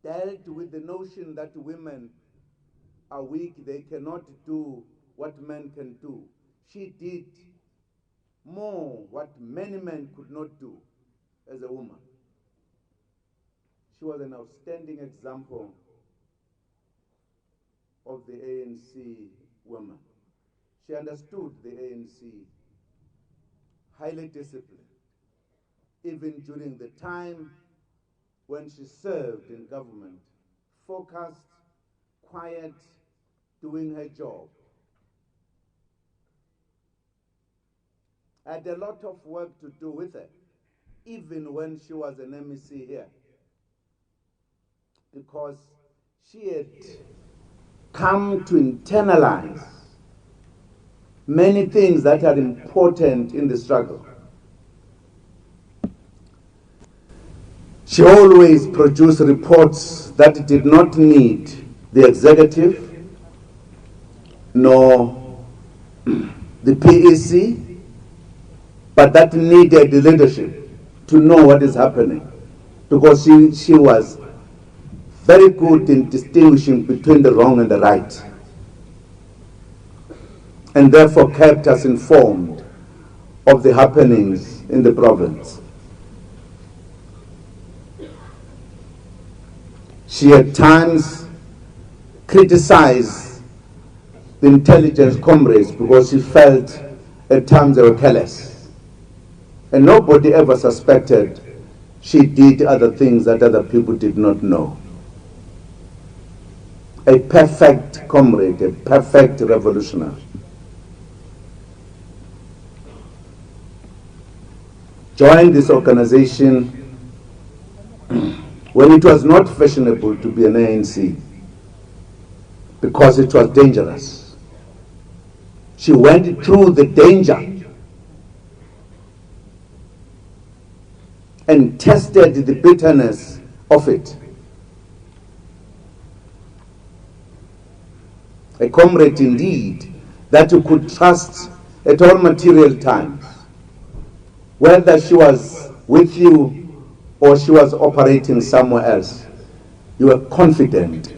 dealt with the notion that women are weak, they cannot do what men can do. She did more what many men could not do as a woman. She was an outstanding example of the ANC woman. She understood the ANC, highly disciplined, even during the time when she served in government, focused, quiet, doing her job. I had a lot of work to do with her, even when she was an MEC here, because she had come to internalize many things that are important in the struggle. She always produced reports that did not need the executive nor the PEC, but that needed the leadership to know what is happening, because she was very good in distinguishing between the wrong and the right, and therefore kept us informed of the happenings in the province. She at times criticized the intelligence comrades because she felt at times they were careless. And nobody ever suspected she did other things that other people did not know. A perfect comrade, a perfect revolutionary. Joined this organization when it was not fashionable to be an ANC, because it was dangerous. She went through the danger and tested the bitterness of it. A comrade indeed that you could trust at all material times, whether she was with you or she was operating somewhere else. You were confident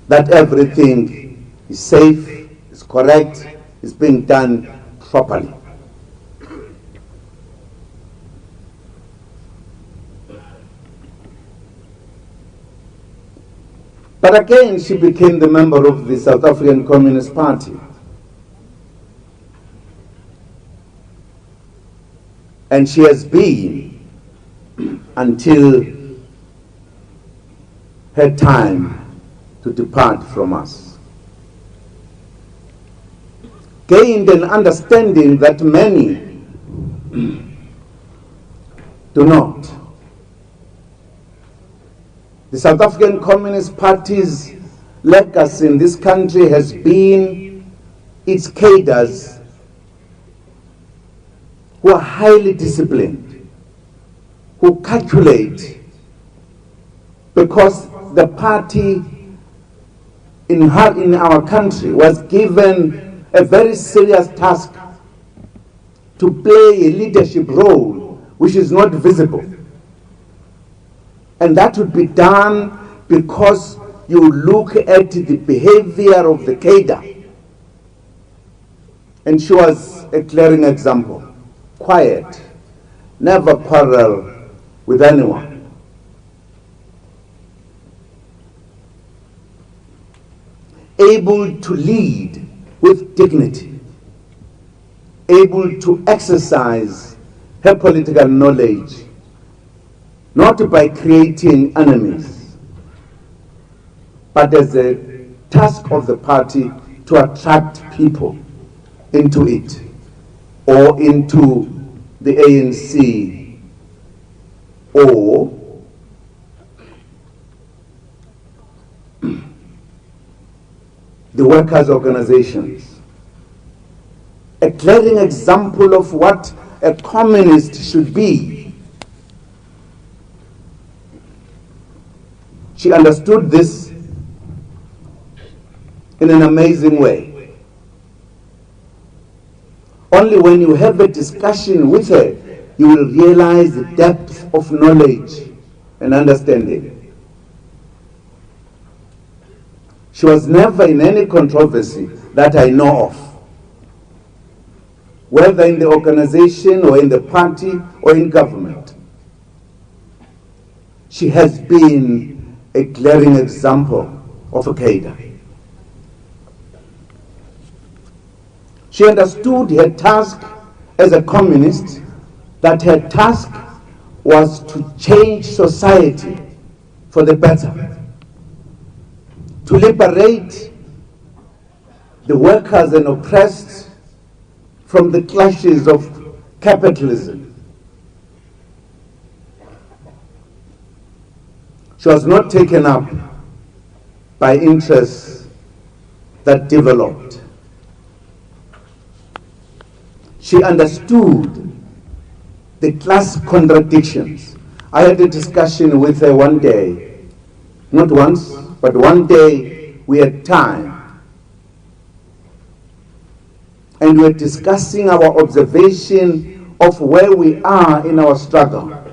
that everything is safe, is correct, is being done properly. But again, she became the member of the South African Communist Party. And she has been until her time to depart from us. Gained an understanding that many do not. The South African Communist Party's legacy in this country has been its cadres who are highly disciplined, who calculate, because the party in our country was given a very serious task to play a leadership role which is not visible. And that would be done because you look at the behavior of the cadre. And she was a glaring example. Quiet, never quarrel with anyone. Able to lead with dignity. Able to exercise her political knowledge, not by creating enemies, but as a task of the party to attract people into it or into the ANC or the workers' organizations. A glaring example of what a communist should be. She understood this in an amazing way. Only when you have a discussion with her, you will realize the depth of knowledge and understanding. She was never in any controversy that I know of, whether in the organization or in the party or in government. She has been a glaring example of a cadre. She understood her task as a communist, that her task was to change society for the better, to liberate the workers and oppressed from the clashes of capitalism. She was not taken up by interests that developed. She understood the class contradictions. I had a discussion with her one day, not once, but one day we had time. And we were discussing our observation of where we are in our struggle.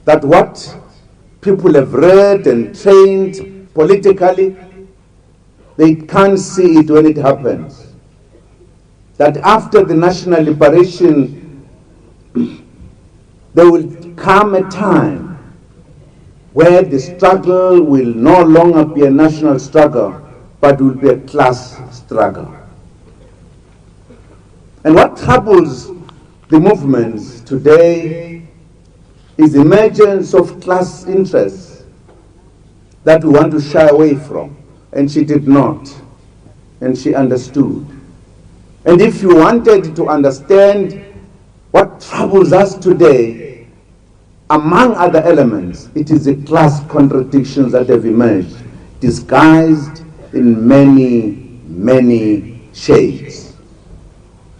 That what people have read and trained politically, they can't see it when it happens. That after the national liberation, there will come a time where the struggle will no longer be a national struggle, but will be a class struggle. And what troubles the movements today is the emergence of class interests that we want to shy away from. And she did not. And she understood. And if you wanted to understand what troubles us today, among other elements, it is the class contradictions that have emerged, disguised in many, many shades.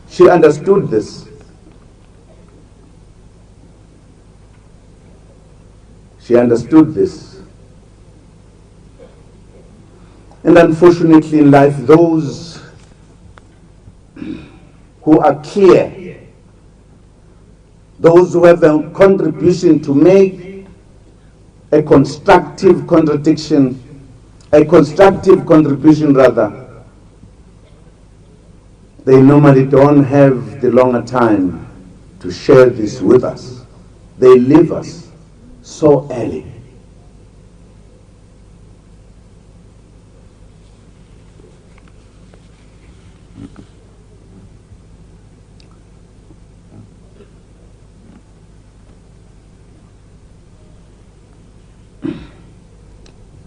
She understood this. She understood this. And unfortunately in life, those who are clear, those who have a contribution to make, a constructive contribution rather, they normally don't have the longer time to share this with us. They leave us so early.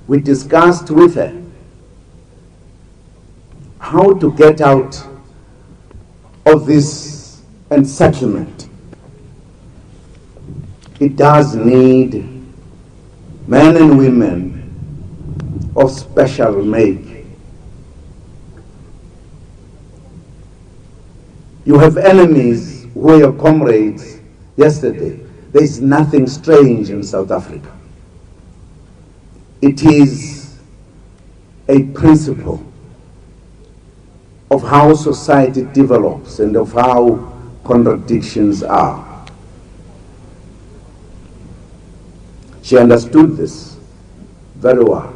We discussed with her how to get out of this encirclement. It does need men and women of special make. You have enemies who were your comrades yesterday. There is nothing strange in South Africa. It is a principle of how society develops and of how contradictions are. She understood this very well.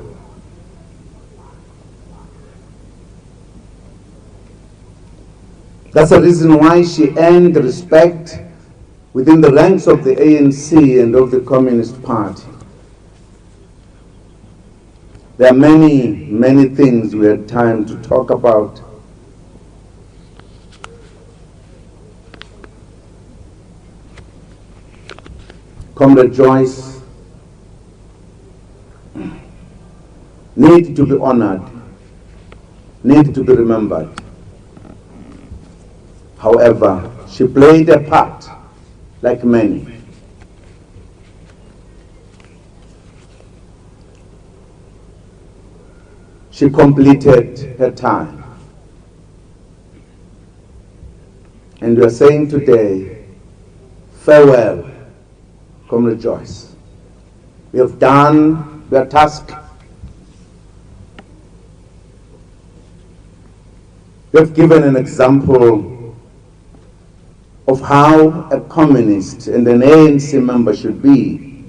That's the reason why she earned respect within the ranks of the ANC and of the Communist Party. There are many, many things we had time to talk about. Comrade Joyce needed to be honored, needed to be remembered. However, she played a part, like many. She completed her time. And we are saying today, farewell, Comrade Joyce. We have done your task. You have given an example of how a communist and an ANC member should be.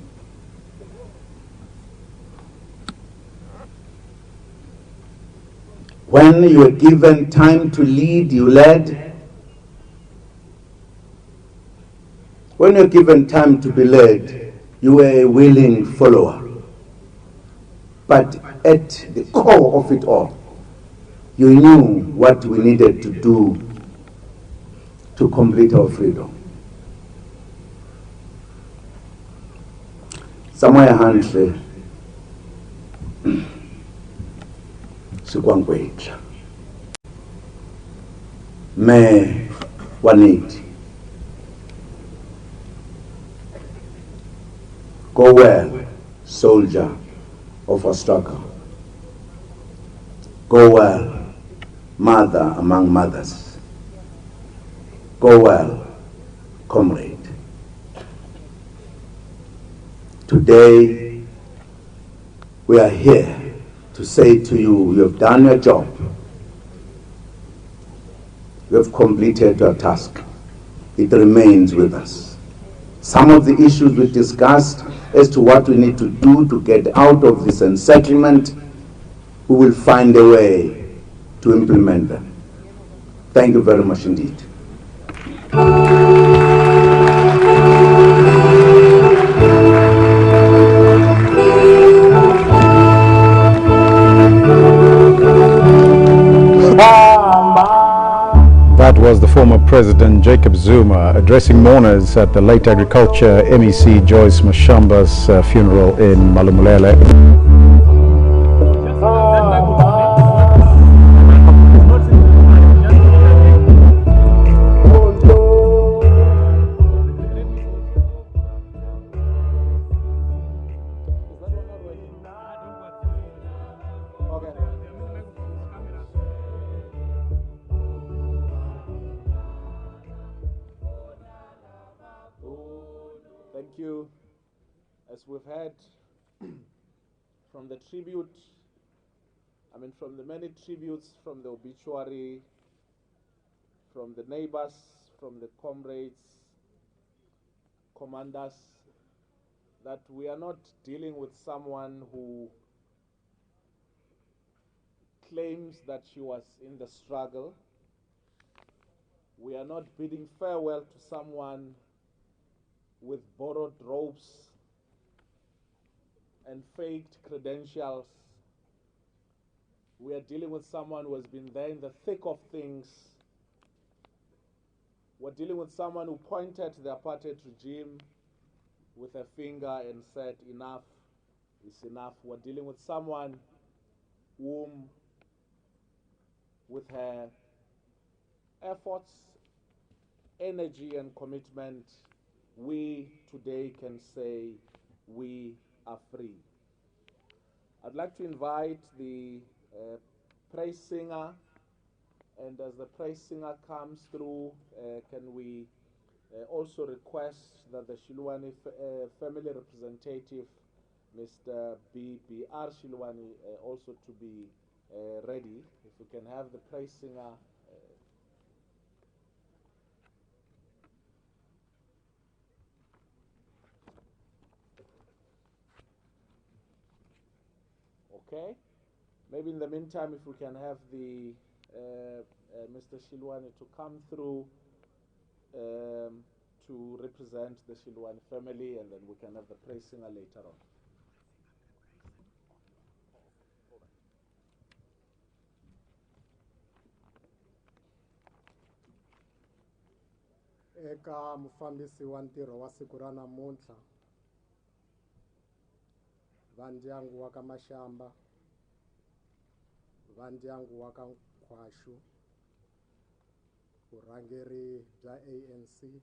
When you were given time to lead, you led. When you were given time to be led, you were a willing follower. But at the core of it all, you knew what we needed to do to complete our freedom. Somewhere handle sikwangwetla me waneti. Go well, soldier of our struggle. Go well, mother among mothers. Go well, comrade. Today, we are here to say to you, you have done your job. You have completed your task. It remains with us. Some of the issues we discussed as to what we need to do to get out of this unsettlement, we will find a way to implement them. Thank you very much indeed. That was the former President Jacob Zuma addressing mourners at the late Agriculture MEC Joyce Mashamba's funeral in Malamulele. Thank you. As we've heard from the tribute, from the many tributes, from the obituary, from the neighbors, from the comrades, commanders, that we are not dealing with someone who claims that she was in the struggle. We are not bidding farewell to someone with borrowed robes and faked credentials. We are dealing with someone who has been there in the thick of things. We're dealing with someone who pointed to the apartheid regime with a finger and said, enough is enough. We're dealing with someone whom, with her efforts, energy, and commitment, we today can say we are free. I'd like to invite the praise singer, and as the praise singer comes through, can we also request that the Shilwani family representative, Mr. B.R. Shilwani, also to be ready. If we can have the praise singer. Okay. Maybe in the meantime, if we can have the Mr. Shilwani to come through to represent the Shilwani family, and then we can have the praise singer later on. Eka mufambisi wa ntirho wa siku ra namuntlha, va ndyangu wa ka Mashamba, va ndyangu wa ka Nkhwashu, vurhangeri bya ANC,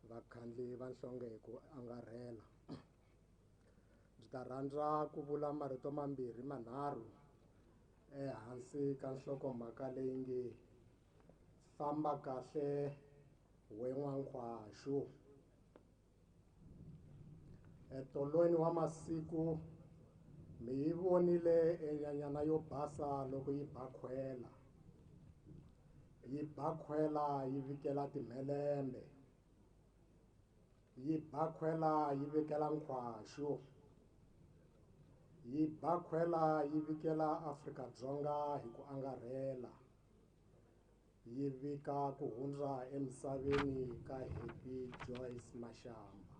vakhandli va nhlonge hi ku angarhela. Ndzi ta rhandza ku vula marito mambirhi manharhu ehansi ka nhlokomhaka leyi nge famba kahle wen'wa Nkhwashu. Etolweni wa masiku mi vonile enyanyana yo basa loko yi bakhwela. Yi bakhwela yi vikela timhelembe. Yi bakhwela yi vikela nkhwaxu. Yi bakhwela yi vikela Afrika-Dzonga hi ku angarhela. Yi vika ku hundza emisaveni ka MEC Joyce Mashamba.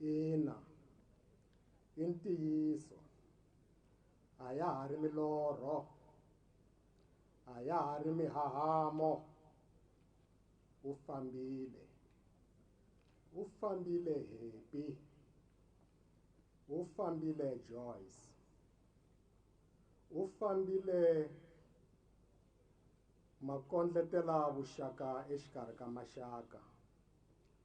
Ina, i ntiyiso. A ya ha ri milorho. A ya ha ri mihahamo. U fambile. U fambile MEC. U fambile Joyce. U fambile makondletela vuxaka exikarhi ka maxaka.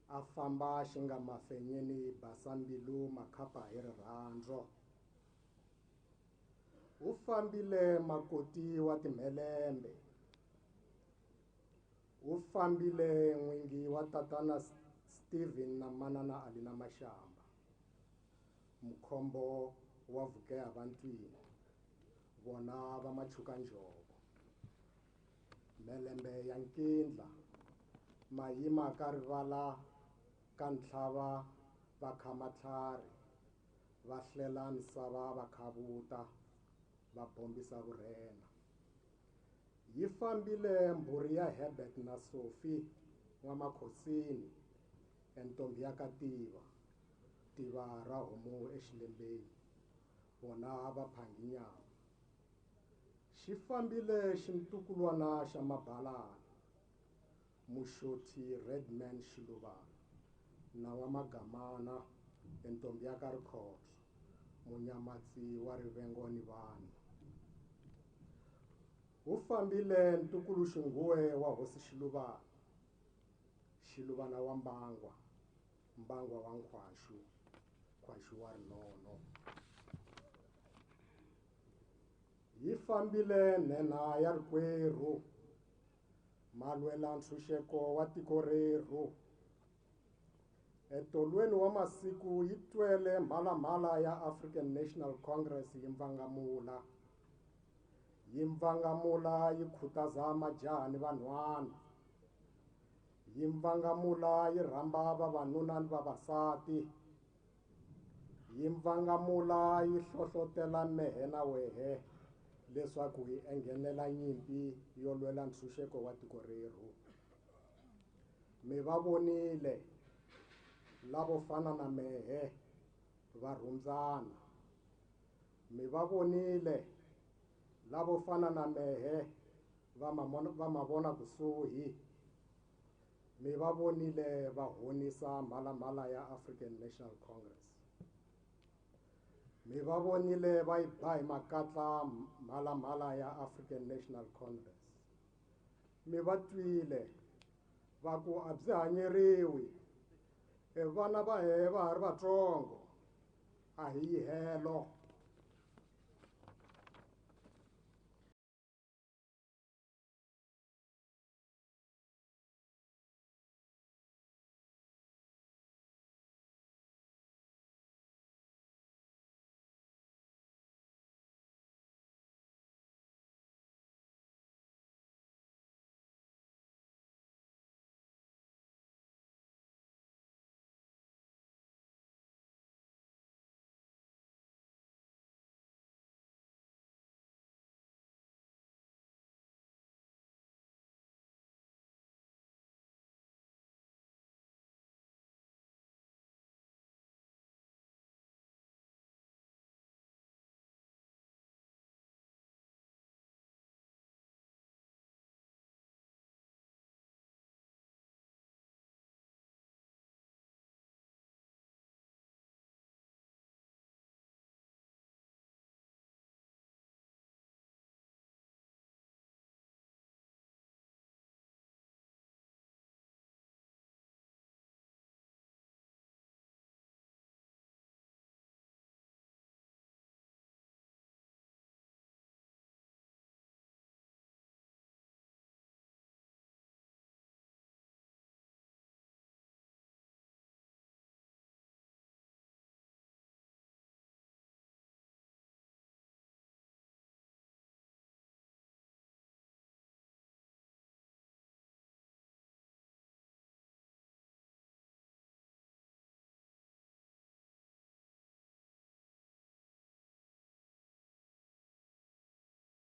A famba xi nga mafenyeni basambilu makhapa hi rirhandzu. U fambile makoti wa timhelembe. U fambile n'wingi wa tatana Stephen na manana Alina Mashamba. Mukhombo wa Vukeha Vantwini. Vona va machuka njovo. Melembe ya nkindla. Mayima ka rivala ka ntlhava va kha matlhari. Va hlela misava va khavuta. Va bombisa vurhena. Yi fambile mbhuri ya Herbert na Sophie N'wamakhosini entombi ya ka Tiva ra homu exilembeni. Vona va phanginyana. Xi fambile xintukulwana xa Mabalana. Muxoti Redman Shiluvana na N'wamagamana entombi ya ka Rikhotso. Munyamatsi wa Rivengo ni vanhu. U fambile ntukulu Xinguwe wa Hosi Shiluvana. Shiluvana wa Mbangwa. Mbangwa wa Nkhwaxu. Nkhwaxu wa Rinono. Yi fambile nhenha ya Rikwerhu. Malwela ntshunxeko wa tiko rerhu. Etolweni wa masiku yi twele mhalamhala ya African National Congress yi mvangamula. Yi mvangamula yi khutaza majaha ni vanhwana. Yi mvangamula yi rhamba vavanuna ni vavasati. Yi mvangamula yi hlohlotela mehe na wehe leswaku hi enghenela nyimpi yo lwela ntshunxeko wa tiko rerhu. Mi va vonile lavo fana na mehe va rhumbyana. Mi va vonile lavo fana na mehe va mavona kusuhi. Mi va vonile va honisa mhalamhala ya African National Congress. Mi va vonile va yi ba hi makatla mhalamhala ya African National Congress. Mi va twile va ku a byi hanyeriwi. Vana va hehe va ha ri vatsongo. A hi helo.